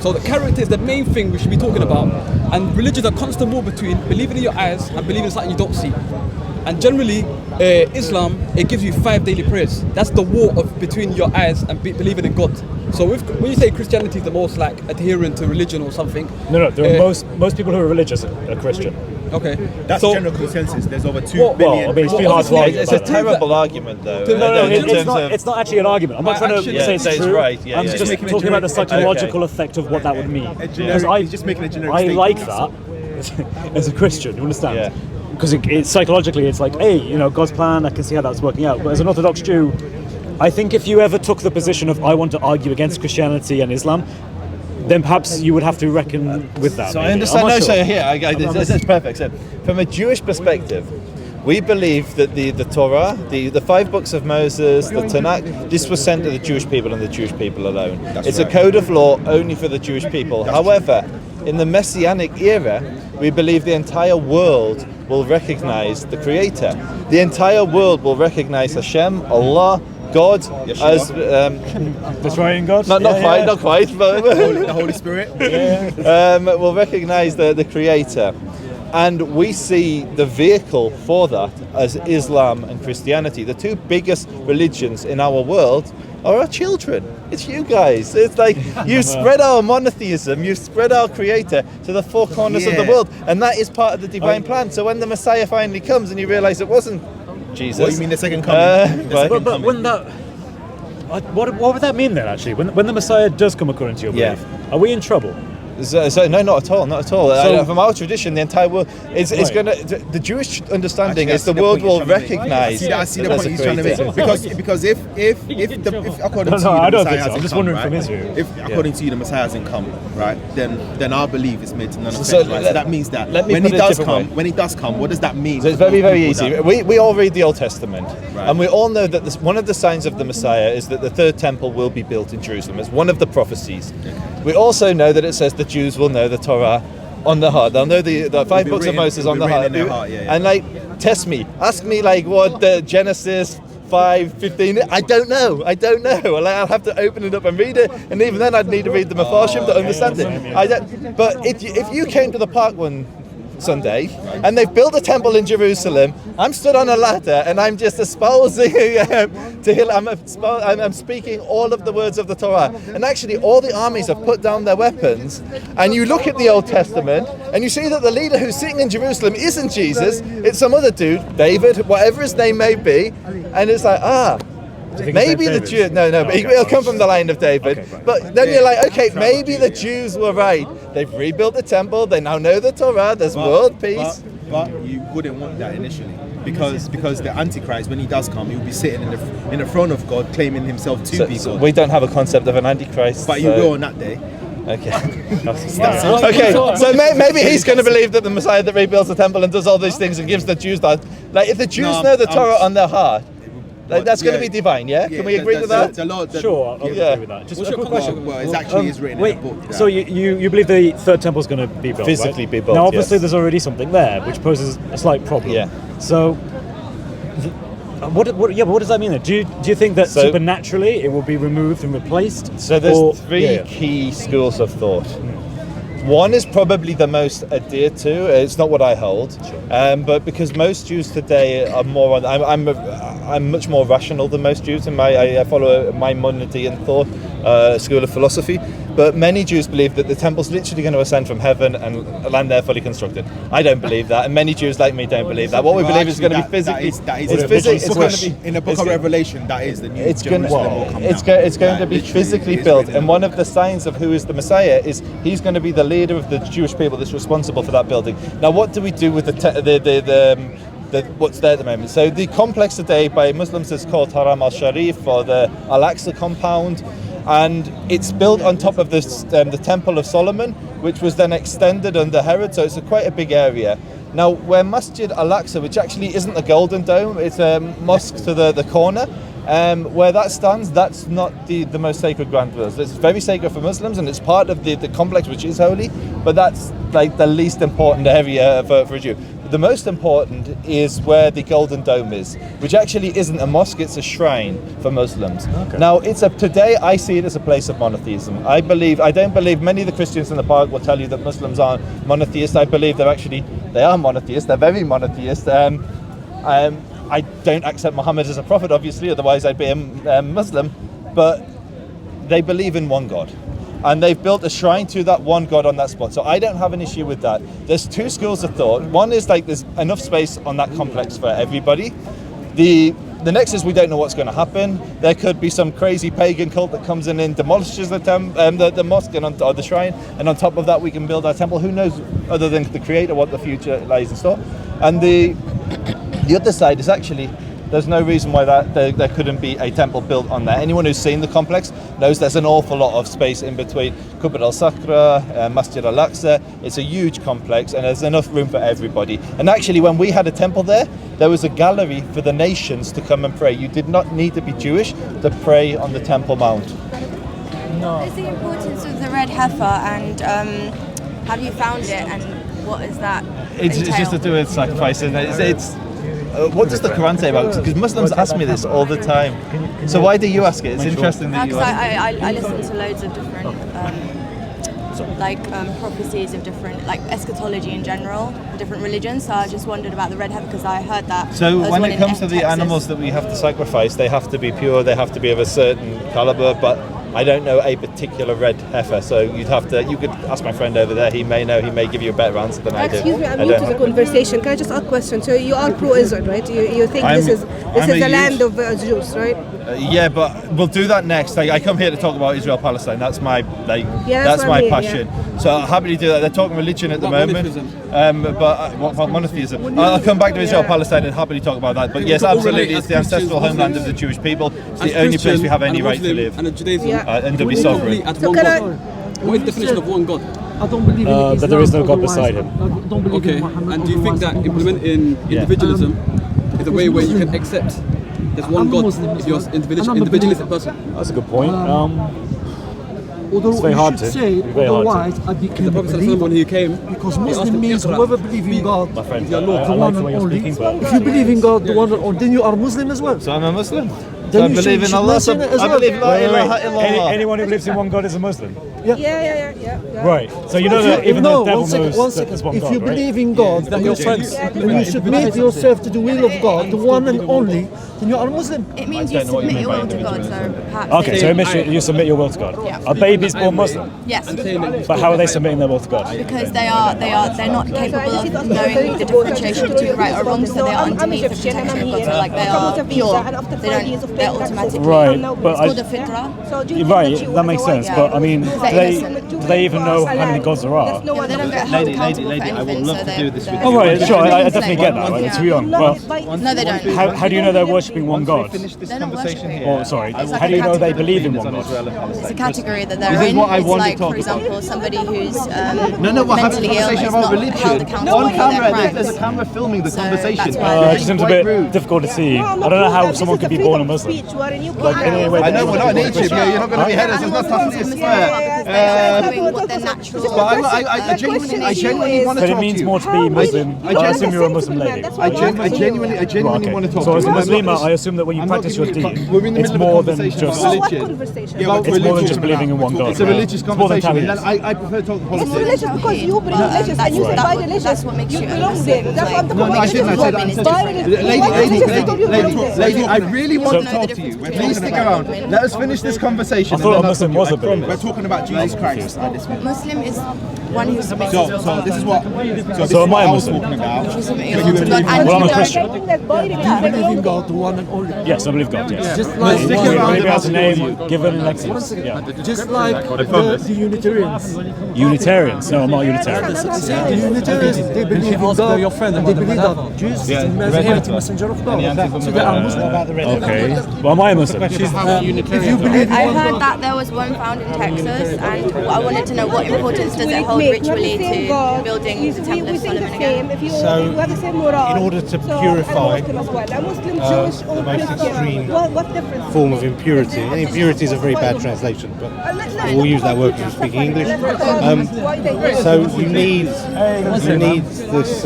So the character is the main thing we should be talking about, and religion is a constant war between believing in your eyes and believing in something you don't see. And generally, Islam, it gives you 5 daily prayers. That's the war between your eyes and believing in God. So when you say Christianity is the most like adherent to religion or something, No. There are most people who are religious are Christian. okay, That's so, general consensus. There's over 2 Well, billion. I mean, it's pretty hard to argue. It's a about that. terrible argument though. No, in terms of it's not actually an argument. I'm not trying to Actually, say it's say it's true. right, yeah, I'm yeah. just Making a talking about the generic- psychological effect of what that would mean. Because he's just making a generic I statement. like that as a Christian, you understand? Yeah. Because it's psychologically, it's like, hey, God's plan, I can see how that's working out. But as an Orthodox Jew, I think if you ever took the position of I want to argue against Christianity and Islam, then perhaps you would have to reckon with that. So I maybe. understand. I'm No, not so sure. here, that's perfect. So from a Jewish perspective, we believe that the Torah, the 5 books of Moses, the Tanakh, this was sent to the Jewish people and the Jewish people alone. It's a code of law only for the Jewish people. However, in the Messianic era, we believe the entire world will recognize the Creator. The entire world will recognize Hashem, Allah, God, as The triune God? not quite, but The Holy Spirit. will recognize the Creator. And we see the vehicle for that as Islam and Christianity. The 2 biggest religions in our world are our children. It's you guys. It's like you spread our monotheism, you spread our Creator to the 4 corners of the Yeah. world, and that is part of the divine plan. So when the Messiah finally comes and you realize it wasn't Jesus. What, you mean the second coming? But wouldn't that... What would that mean then, actually? When the Messiah does come according to your belief, are we in trouble? So no, not at all, not at all. From our tradition, the entire world is going to. The Jewish understanding is the world will recognise. I see the point he's trying to make. Because if according to you, I don't the think Messiah so. I'm hasn't just come, wondering right? from Israel. If according to you the Messiah hasn't come, right, then our belief is made to none effect. So Right? So that means that let me when put he it a does different come, way. what does that mean? So it's for very, those very people easy. We all read the Old Testament, Right. and we all know that one of the signs of the Messiah is that the third temple will be built in Jerusalem. It's one of the prophecies. We also know that it says the Jews will know the Torah on the heart. They'll know the 5 books of Moses on the heart. And like, test me. Ask me like what Genesis 5:15. I don't know. Like, I'll have to open it up and read it, and even then I'd need to read the Mefarshim to understand it. But if you came to the park one Sunday and they've built a temple in Jerusalem, I'm stood on a ladder and I'm just espousing to Him. I'm speaking all of the words of the Torah, and actually all the armies have put down their weapons, and you look at the Old Testament and you see that the leader who's sitting in Jerusalem isn't Jesus, it's some other dude, David, whatever his name may be, and it's like, maybe the Jews, but he'll come from the line of David. Okay, right. But then you're like, okay, maybe the Jews were right. They've rebuilt the temple. They now know the Torah. There's world peace. But you wouldn't want that initially, because the Antichrist, when he does come, he'll be sitting in the throne of God, claiming himself to be So God. we don't have a concept of an Antichrist. But you will on that day. Okay. Okay. So maybe he's going to believe that the Messiah that rebuilds the temple and does all these things and gives the Jews that. Like, if the Jews know the Torah on their heart, like, that's going to be divine, yeah? Can we agree with that? Sure, I'll agree with that. Just a quick question. Well, it actually is written in the book. So you believe the third temple is going to be built, Physically right? be built, Now, obviously, yes. there's already something there, which poses a slight problem. Yeah. So, what does that mean then? Do you think that supernaturally it will be removed and replaced? So there's three key schools of thought. One is probably the most adhered to. It's not what I hold, but because most Jews today are more. I'm much more rational than most Jews, and I follow my Maimonidean thought school of philosophy. But many Jews believe that the temple's literally going to ascend from heaven and land there fully constructed. I don't believe that, and many Jews like me don't believe that. What we believe is going to be physically. It's going to be in the Book of Revelation. That is the new Jerusalem will come down. It's going to be physically built, and one of the signs of who is the Messiah is he's going to be the leader of the Jewish people that's responsible for that building. Now, what do we do with the what's there at the moment? So the complex today by Muslims is called Haram al-Sharif, or the Al-Aqsa compound, and it's built on top of the Temple of Solomon, which was then extended under Herod, so it's quite a big area. Now, where Masjid Al-Aqsa, which actually isn't a golden dome, it's a mosque to the corner, where that stands, that's not the most sacred ground for us. It's very sacred for Muslims, and it's part of the complex, which is holy, but that's like the least important area for a Jew. The most important is where the Golden Dome is, which actually isn't a mosque, it's a shrine for Muslims. Okay. Now, today I see it as a place of monotheism. I don't believe many of the Christians in the park will tell you that Muslims aren't monotheists. I believe they are monotheists, they're very monotheist. I don't accept Muhammad as a prophet, obviously, otherwise I'd be a Muslim, but they believe in one God. And they've built a shrine to that one God on that spot. So I don't have an issue with that. There's two schools of thought. One is like there's enough space on that complex for everybody. The next is we don't know what's going to happen. There could be some crazy pagan cult that comes in and demolishes the mosque or the shrine, and on top of that we can build our temple. Who knows, other than the Creator, what the future lies in store. And the other side is actually there's no reason why there couldn't be a temple built on there. Anyone who's seen the complex knows there's an awful lot of space in between Qubr al-Sakra, Masjid al-Aqsa. It's a huge complex, and there's enough room for everybody. And actually, when we had a temple there was a gallery for the nations to come and pray. You did not need to be Jewish to pray on the Temple Mount. No. What's the importance of the red heifer, and have you found it, and what is that? It's just to do with sacrifice, and what does the Quran say about it? Because Muslims ask me this all the time. So why do you ask it? It's interesting that you ask. I listen to loads of different prophecies of different, like eschatology in general, different religions. So I just wondered about the red heifer because I heard that. So when it comes to the animals that we have to sacrifice, they have to be pure, they have to be of a certain caliber, but I don't know a particular red heifer, so you could ask my friend over there, he may give you a better answer than I do. Excuse me, I'm new to the conversation. Can I just ask a question? So you are pro-Israel, right? You think this is the land of Jews, right? Yeah, but we'll do that next. I come here to talk about Israel Palestine. That's my that's what my I mean, passion. So I'm happy to do that. They're talking religion at the moment, but monotheism. I'll come back to Israel Palestine and happily talk about that. But yes, absolutely, it's the ancestral homeland of the Jewish people. It's the only place we have any right to live and Judaism and to be sovereign. What is the definition of one God? I don't believe in Islam, that there is no God beside him. I don't believe in Muhammad. And do you think that implementing individualism is a way where you can accept there's one God if you're individualistic person? That's a good point. Although it's very you hard should to. say, Very hard to. otherwise I became The a Prophet believer. when he came, Because Muslim means whoever believes in God, My friend, the I like one the way and you're only. speaking, but If you believe in God, the one and only, then you are Muslim as well. So I'm a Muslim. Then I you believe should in Allah. mention it as I well. believe La ilaha illallah. anyone who believes in one God is a Muslim. Yeah. Right. So you know that even the devil knows that there's one If God, you right? believe in God, then you submit yourself to the will of God, the one and only, then you are a Muslim. It means you submit your will to God, so perhaps. Okay, so you submit your will to God. Yeah. Are babies born Muslim? Yes, But how are they submitting their will to God? because they're not capable of knowing the differentiation between right or wrong, so they are underneath the protection of God, so like they are pure. They're automatically. Right, but It's called a fitra. right, that makes sense. But I mean, do they even know how many gods there are? Yeah, but they don't get held accountable for anything, so they're. Oh right, sure, I definitely get that. Right, they're too young. Well, No, they don't. how do you know they're worshipping one God? They're not worshipping. Or sorry, It's like how do a you know they category. believe in one God? It's a category that they're This is in. what I It's want to like, talk for example, somebody who's we're having a mentally ill is conversation not about religion. held accountable On for their camera, crimes. there's a camera filming the So conversation. that's why It just seems a bit difficult to see. I don't know how someone could be born a Muslim. Like anyway, I know we're not in Egypt. You're not going to be headers. There's not tough this doing what their natural. I genuinely want to But talk it means to you. more to be Muslim. I assume you're a Muslim lady. I genuinely Okay. want to talk So to as you. a Muslim, I assume that when you I'm not practice your giving you deen, we're in the it's middle more of a than conversation just. about What religion. conversation? It's more than just believing in one God. It's a religious It's more than conversation. Taoism. I prefer to talk It's politics. religious because you bring religious and you say by religion. That's what makes you a belong Muslim. there. That's what I'm talking No, about. I didn't. I said that. By religion. Lady, I really want You to don't know talk the to you. difference Please stick around. Let us finish this conversation. I thought a Muslim was a believer. We're talking about Jesus Christ at this moment. Muslim is one who submits So himself this is what. So am I a I was Muslim? talking about. to submit your will to God. And Well, I'm a you don't- Christian. You believe in God, the one and only. Yes, I believe God. Yes. Just like Maybe as a name given in Exodus. Yeah. Just like the Unitarians. Unitarians? No, I'm not Unitarian. The Unitarians, they believe in God, and they believe that Jesus is the messenger of God. So they are Muslim. Okay. Well, am I a Muslim? If you believe I heard that there was one found in Texas, and I wanted to know what importance does it hold ritually to building the Temple of Solomon again? in order to purify the most extreme form of impurity, and impurity is a very bad translation, but we'll use that word because we're speaking English. So you need this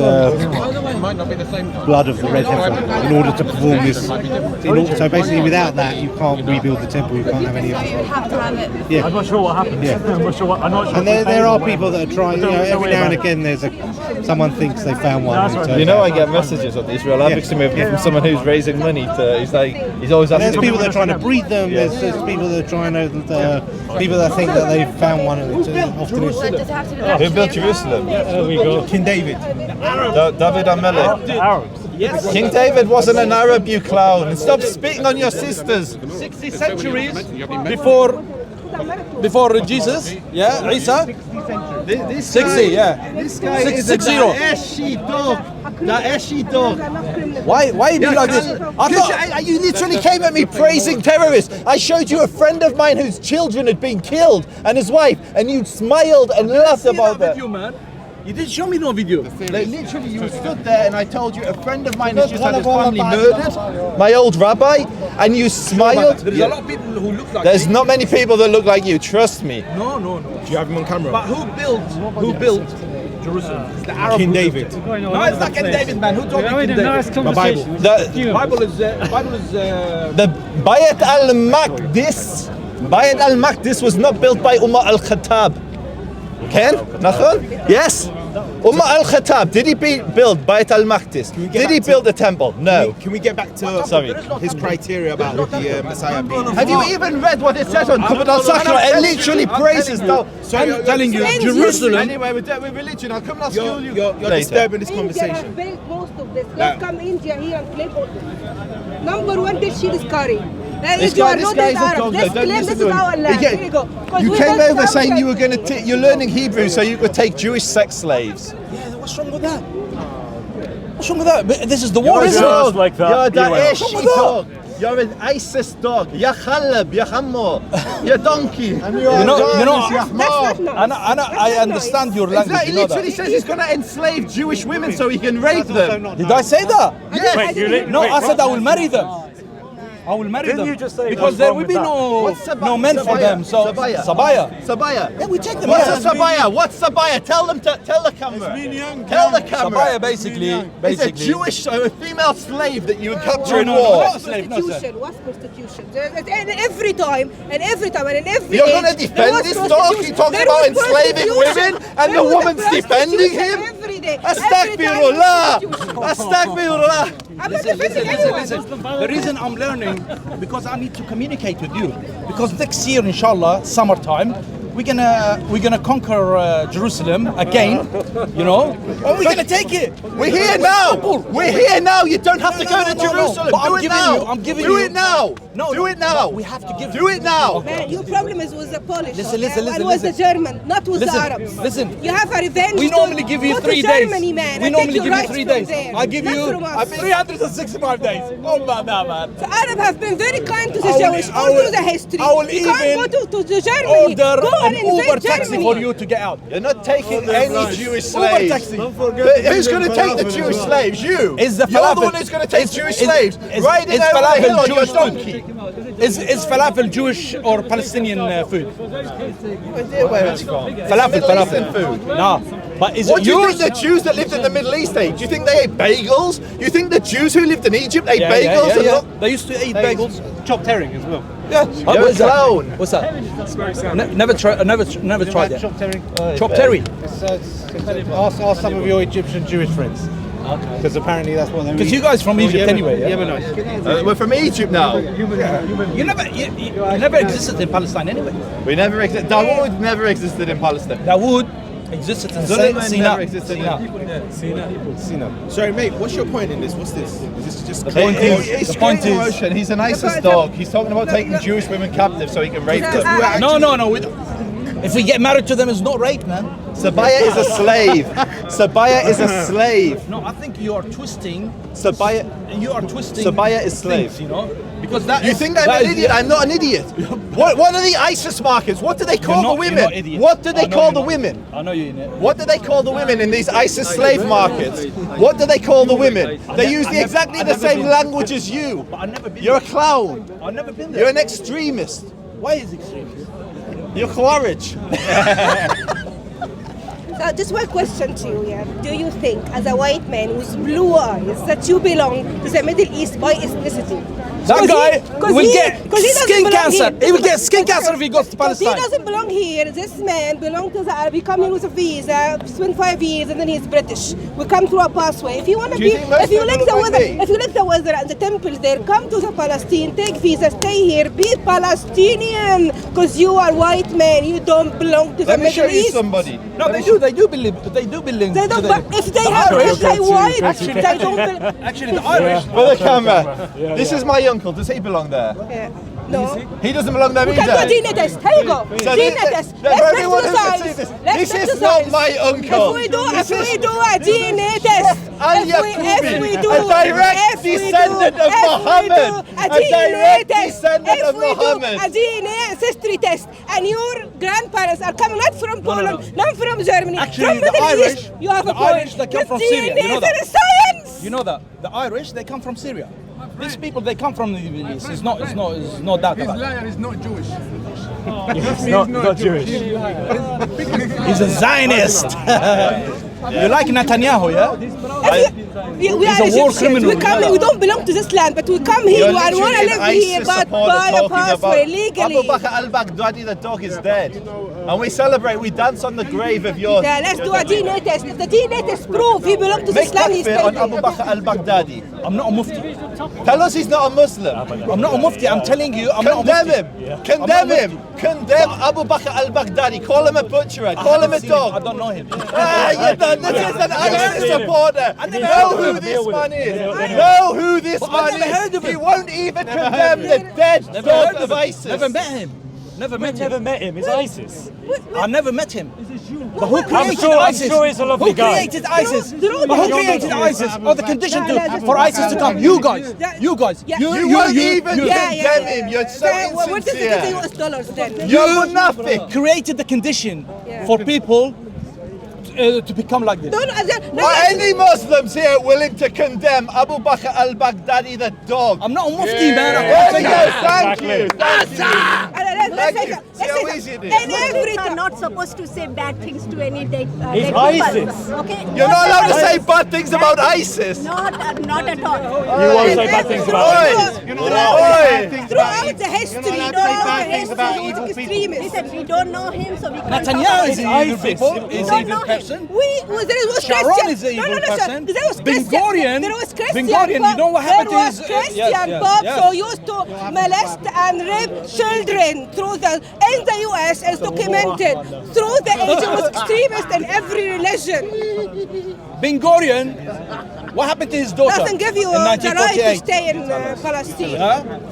blood of the red heifer in order to perform this. So basically, without that, you can't rebuild the temple. You can't have any of So you it. have to have it. Yeah. I'm not sure what happened. Yeah. I'm not sure what. I'm not sure. And there are people that are trying. Every now and again, someone thinks they found one. That's and it right. turns You know, out- I get messages on the Israel advocacy movement from someone who's raising money to. He's always asking. There's people that are trying to breed them. There's people that are trying to. People that think that they found one, and often it's. So does it have to do with Who built actually- Jerusalem? There we go. King David. David Amelech. Arabs. King David wasn't an Arab, you clown. Stop spitting on your sisters. 60 centuries before Jesus, yeah, Isa. 60, yeah. This guy is 60. a Daeshi dog. Daeshi dog. Why you be like this? I thought You literally came at me praising terrorists. I showed you a friend of mine whose children had been killed and his wife, and you smiled and laughed about that. video, man. You didn't show me no video. Like, literally, you stood there and I told you a friend of mine has just had his family murdered, my old rabbi, and you smiled. There's a lot of people who look like There's me. not many people that look like you, trust me. No. Do you have him on camera? But who built Jerusalem? It's the Arab King who built David. it. No, it's not King David, man. Who told you King Nice David? conversation. The Bible is the Bayat al-Maqdis was not built by Umar al-Khattab. Ken? Nachon? Yes? Umar al-Khattab, did he build Bayat al-Maqdis? Did he build the temple? No. Can we get back to his criteria about the Messiah being? Have you even read what it says on Kubad al-Sakra? It literally praises now. So I'm telling you, Jerusalem. Anyway, with religion, I'll come and school you. you're later. disturbing this India has conversation. built most of this. Let's come India here and claim all this. Number one, they see this curry. This guy's a dog. Let's claim this is our land. Here you go. You came over saying you were going to. You're learning Hebrew so you could take Jewish sex slaves. Yeah, what's wrong with that? What's wrong with that? But this is the war, isn't it? Like that. You're a Daesh dog. You're an ISIS dog. Ya khalab, ya hammo, ya donkey. I understand your language. He literally says he's going to enslave Jewish women so he can rape them. Did I say that? Yes. I said I will marry them. I will marry them. You just say because there will be no men for them. So Sabaya. Yeah, we take them. What's a Sabaya? What's Sabaya? Tell the camera. Tell the camera. Sabaya basically. It's a Jewish, a female slave that you would capture in war. Prostitution. What's prostitution? Every time and every You're going to defend this dog? You're talking about enslaving women and the woman's defending him? Every day. Astaghfirullah. Astaghfirullah. Listen. The reason I'm learning because I need to communicate with you. Because next year, inshallah, summertime, we're gonna conquer Jerusalem again, and we're gonna take it. We're here now. We're here now. You don't have to go to Jerusalem. But Do it now. I'm giving Do you. it now. Do it now. We have to give. Do it now. Man, your problem is with the Polish. Listen. And with the German, not with the Arabs. Listen. You have a revenge. We normally give you 3 days. Germany, man. We normally give you 3 days. I give you 365 days. Oh man, The Arabs have been very kind to the Jewish all through the history. I will you can't even go to Germany. order Go and an Uber invade taxi Germany. for you to get out. You're not taking any Jewish Uber slaves. taxi. Who's going to take the Jewish slaves? You. Is the You're the falafel- one who's going to take Jewish slaves. is Riding over falafel the hill on your Jewish food? donkey. Is falafel Jewish or Palestinian food? Where it's from? Falafel. Food. No. But is What it do you yours? think the Jews that lived in the Middle East ate? Do you think they ate bagels? You think the Jews who lived in Egypt ate bagels? And not- They used to eat bagels. Chopped herring as well. Yeah. You're a clown. What's that? Never tried that. Chopped herring. Chopped herring. Ask some of your Egyptian Jewish friends. Because apparently that's what they Because you guys from Egypt anyway. Yeah? Yemenite. We're from Egypt now. You never existed in Palestine anyway. We never existed. Dawood never existed in Palestine. Dawood existed in Suleiman Sinai. never existed in Sina. Sorry, mate. What's your point in this? What's this? Is this just He's The point creating is- emotion. He's an ISIS dog. He's talking about taking Jewish women captive so he can rape them. No. If we get married to them, it's not rape, man. Sabaya is a slave. Sabaya is a slave. No, I think you are twisting. Sabaya. You are twisting. Sabaya is slave. things, because that. You think I'm an idiot? I'm not an idiot. What are the ISIS markets? What do they call the women? What do they call the women? I know you're in it. What do they call the women in these ISIS slave markets? What do they call the women? They use exactly the same language as you. But I've never been. You're a clown. I've never been there. You're an extremist. Why is extremist? You're Khawarij. So just one question to you, yeah. Do you think, as a white man with blue eyes, that you belong to the Middle East by ethnicity? That guy will get skin cancer. He will get skin cancer if he goes to Palestine. He doesn't belong here. This man belongs to the Arab. He come here with a visa, spend 5 years, and then he's British. We come through a pathway. If you want to be, if you like the weather and the temples there, come to the Palestine, take visa, stay here, be Palestinian, because you are white man. You don't belong to the Let me show Middle you East. somebody. No, they do believe. They do believe. They don't, but if they have they white, they don't. Actually, the Irish. For the camera. This is my uncle. Does he belong there? Yeah. No. He doesn't belong there We can do a either. DNA test. Here you go. So DNA test. everyone who can see Let's this. Let's This is not my uncle. If we do a DNA test, if we do a direct descendant of Muhammad. a direct descendant of Muhammad. a DNA ancestry test, and your grandparents are coming not from Poland, not from Germany, Actually, from the Middle East, Irish, you have the a point. Irish, they come This from Syria. DNA You know is that. a science. You know that the Irish, they come from Syria. These people, they come from the Middle East. It's not that about it. His liar is not Jewish. He's not Jewish. He's a Zionist. You like Netanyahu, yeah? We are He's a war Egyptians. criminal. We don't belong to this land, but we come here. We want to live here, but by a pathway legally. Abu Bakr al-Baghdadi, the dog, is dead. And we celebrate, we dance on the grave of yours. Yeah, let's do a DNA test. If the DNA test prove he belongs to Islam, he's on Abu Bakr al-Baghdadi. I'm not a mufti. Tell us he's not a Muslim. I'm not a mufti. I'm telling you, I'm not a mufti. Condemn him. Condemn Abu Bakr al-Baghdadi. Call him a butcher. Call him a dog. I don't know him. You don't. This is an ISIS supporter. Know who this man is. Know who this man is. He won't even condemn the dead dog of ISIS. Never met him. Never met him. It's ISIS. I never met him. But who created ISIS? I'm sure he's a lovely guy. Who created ISIS? But who created ISIS? Or the condition for ISIS to come? You guys. You guys. You won't even condemn him. You're so insincere. You created the condition for people to become like this. Are any Muslims here willing to condemn Abu Bakr al-Baghdadi the dog? I'm not a mufti, man. Thank you. They are not supposed to say bad things to any dead It's ISIS. Okay? You're not allowed to say bad things about ISIS. Not at all. You won't say bad things about ISIS. Throughout the history, Listen, we don't know him, so we can't Netanyahu is talk an evil people. Is an evil person. Sharon is an evil person. Bengorian, you know what happened to his... There was Christian Pope who used to molest and rape children in the US is documented. Through the age, it was extremist in every religion. Bengorian, what happened to his daughter? Doesn't give you the right to stay in Palestine.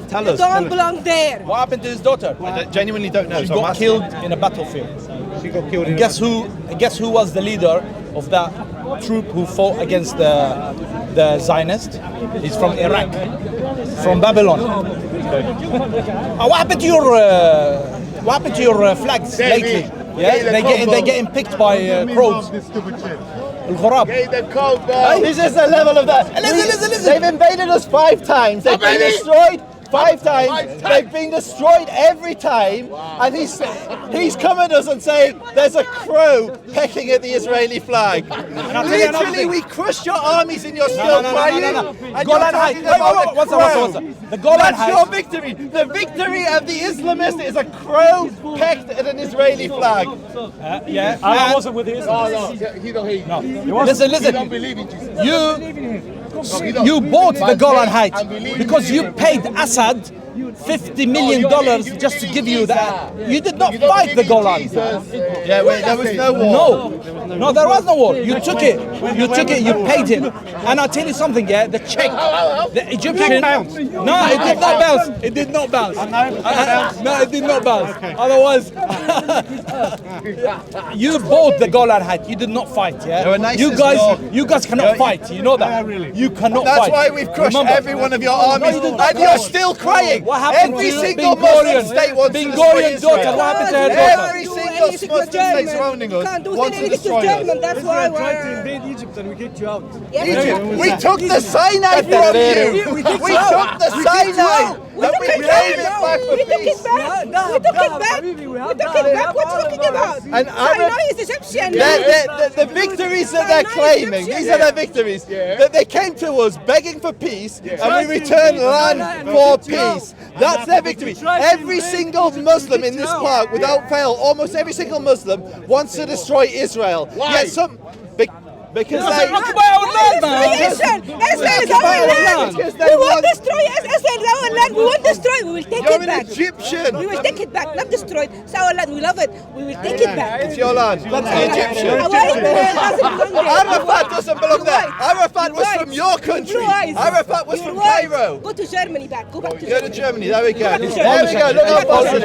Tell us. Don't belong there. What happened to his daughter? I genuinely don't know. She got killed in a battlefield. She got killed. Guess who was the leader of that troop who fought against the Zionists? He's from Iraq, from Babylon. What happened to your flags lately? Yeah, they're getting picked by crows. This is the level of that. Listen. They've invaded us 5 times. They've been destroyed 5 times. They've been destroyed every time. And he's come at us and saying there's a crow pecking at the Israeli flag. Literally, we crushed your armies in your still crying. No. And Golan Heights. What's the Golan Heights? That's your victory. The victory of the Islamists is a crow pecked at an Israeli flag. I wasn't with the Islamists. He don't hate. No. Listen. He don't believe in Jesus. You bought the Golan Heights because you paid Assad $50 million just to give you that. You did not fight the Golan. Yeah, wait, there was no war. No, there was no war. You took it, you paid him. And I'll tell you something, the check, the Egyptian... No, it did not bounce. It did not bounce. No, it did not bounce. Otherwise, you bought the Golan Heights. You did not fight, You guys cannot fight. You know that. You cannot fight. That's why we've crushed every one of your armies. And you're still crying. What happened every to single Muslim state wants to destroy Israel. Daughter, what happened to her daughter? Every single Muslim state surrounding us wants to destroy us. That's why we're tried to invade Egypt and we kicked you out. Egypt, we took the Sinai from you. We took the Sinai. We took it back. We took it back. What are you talking about? Sinai is Egyptian. The victories that they're claiming, these are their victories. That they came to us begging for peace and we returned land for peace. That's their victory. Every single Muslim in this park, without fail, almost every single Muslim wants to destroy Israel. Why? Because they occupy our land, man. Israel is our land. We won't destroy Israel is our land. We won't destroy it. We will take it back. Egyptian. We will take it back. Not destroy it. It's our land. We love it. We will take it back. It's your land. That's the Egyptian. Arafat doesn't belong there. Arafat was from your country. Arafat was from Cairo. Go to Germany back. Go back to Go to Germany. There we go. There we go. Look how Polish.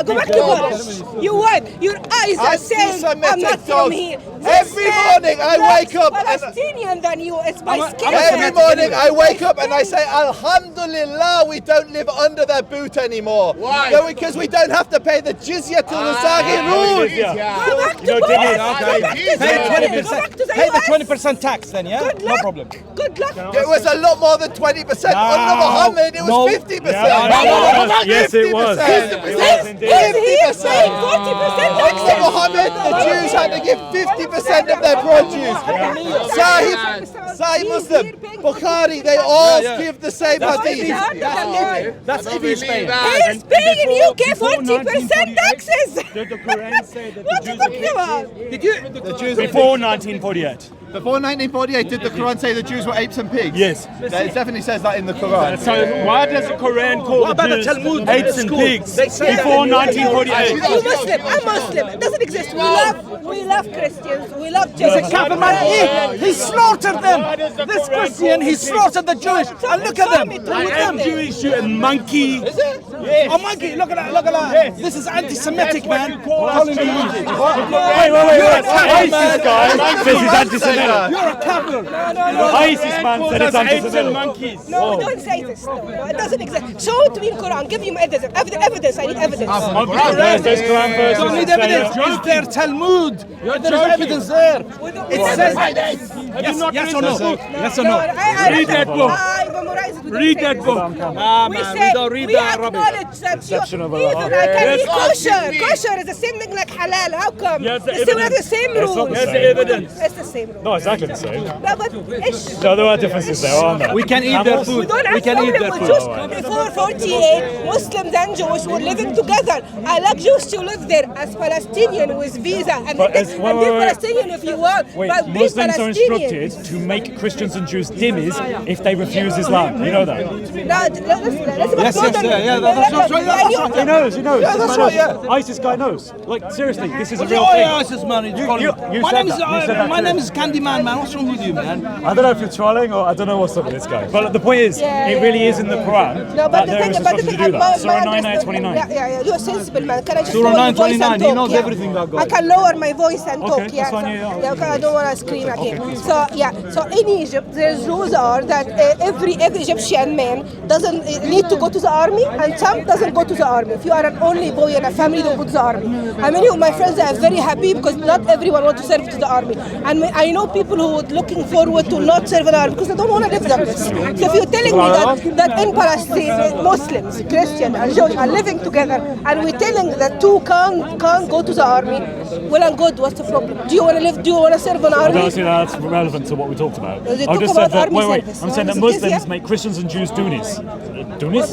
Go back to Polish. You what? Your eyes are saying I'm not from here. Every morning I wake up Palestinian than you. It's my skin. Every morning I wake up and I say, Alhamdulillah, we don't live under their boot anymore. Why? No, because we don't have to pay the jizya to the Zagirun. Go back to Pay the 20% tax then, yeah? Good no luck. problem. Good luck. It was a lot more than 20%. Under Muhammad, it was 50%. Yes, it was. He's paying 40% Under Muhammad, the Jews had to give 50% of their produce Jews. Sahih Muslim, Bukhari, they all give the same hadith. That's if he's paying. He's paying in UK 40% taxes. Did the Quran say that What are you talking about? The Jews before 1948? Before 1948, did the Quran say the Jews were apes and pigs? Yes. It definitely says that in the Quran. So why does the Quran call the Jews apes and pigs before 1948? Are you Muslim? I'm Muslim. It doesn't exist. We love Christians. We love Jews. He's a kafir man. He slaughtered them. This Christian, he slaughtered the Jewish. And look at them. I am Jewish, you monkey. Is it? Yes. A monkey. Look at that. Look at that. Yes. This is anti-Semitic, man. Calling me monkey. Wait. ISIS guy says he's anti-Semitic. You're a kafir. No. ISIS man said it's anti-Semitic. No, don't say this. No, it doesn't exist. Show it to me in Quran. Give me evidence. Evidence. I need evidence. There's Quran verses. Don't need evidence. Is there Talmud? There is evidence there. It says yes or no? Yes or no? Read that book. Read that book. We don't read the Arabic. Even I can be kosher. Kosher is the same thing like halal. How come? Yes, It's still have the same rules. There's the evidence. It's the same rules. No, exactly the same. No, but No, there are differences there, aren't there? We can eat their food. We can eat their food. Before 48, Muslims and Jews were living together. I like Jews to live there as Palestinian with visa. And be Palestinian if you want. But be Muslims are Palestinian. instructed to make Christians and Jews dhimmis if they refuse Islam. You know that? That's He knows. Yeah, that's right, yeah. ISIS guy knows. Like, seriously, this is a real Oh, thing. yeah, ISIS man. My name is Candyman, man. What's wrong with you, man? I don't know if you're trolling or I don't know what's up with this guy. But the point is, it really is in the Quran that there is instruction to do that. Surah 9:29. Yeah, you're a sensible man. Can I just Surah lower my voice 9:29, and he talk? knows Yeah. everything that goes. I can lower my voice and talk. Okay, that's fine, yeah. Okay, I don't want to scream again. So in Egypt, the rules are that every Egyptian man doesn't need to go to the army, and some doesn't go to the army. If you are an only boy in a family, don't go to the army. And many of my friends are very happy because not everyone wants to serve to the army. And I know people who are looking forward to not serve in the army because they don't want to live like this. So if you're telling me that in Palestine, Muslims, Christians, and Jews are living together, and we're telling that two can't go to the army, well and good, what's the problem? Do you want to live? Do you want to serve in the I army? don't see that's relevant to what we talked about. They I talk just about said that. army Wait. service. I'm saying that Is it this, Muslims yeah? make Christians and Jews Dhimmis. Dhimmis?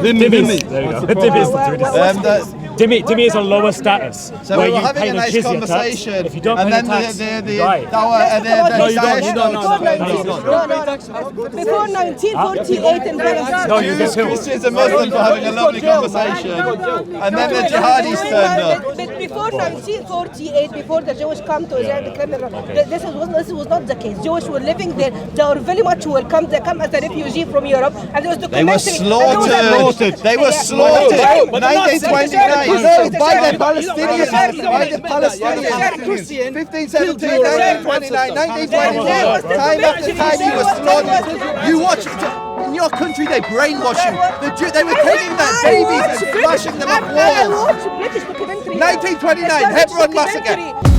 Dhimmis. There you go. Dhimmis. Dhimmi is a lower status. So where we were you having pay a the nice jizya conversation, tax. If you don't and pay then the tax, the you die. Before 1948 in Palestine. No, you get killed. Christians and Muslims were having a lovely conversation, and then the jihadis turned up. But before 1948, before the Jewish come to Israel, this was not the case. Jews were living there. They were very much welcome. They come as a refugee from Europe, and there was They were slaughtered. They were slaughtered. 1929 by the Palestinians. By the Palestinians. 1517, 1929, 1929. Time after time you were slaughtered. You watched. In your country, they brainwash you. They were taking their babies and smashing them off walls. 1929, Hebron massacre.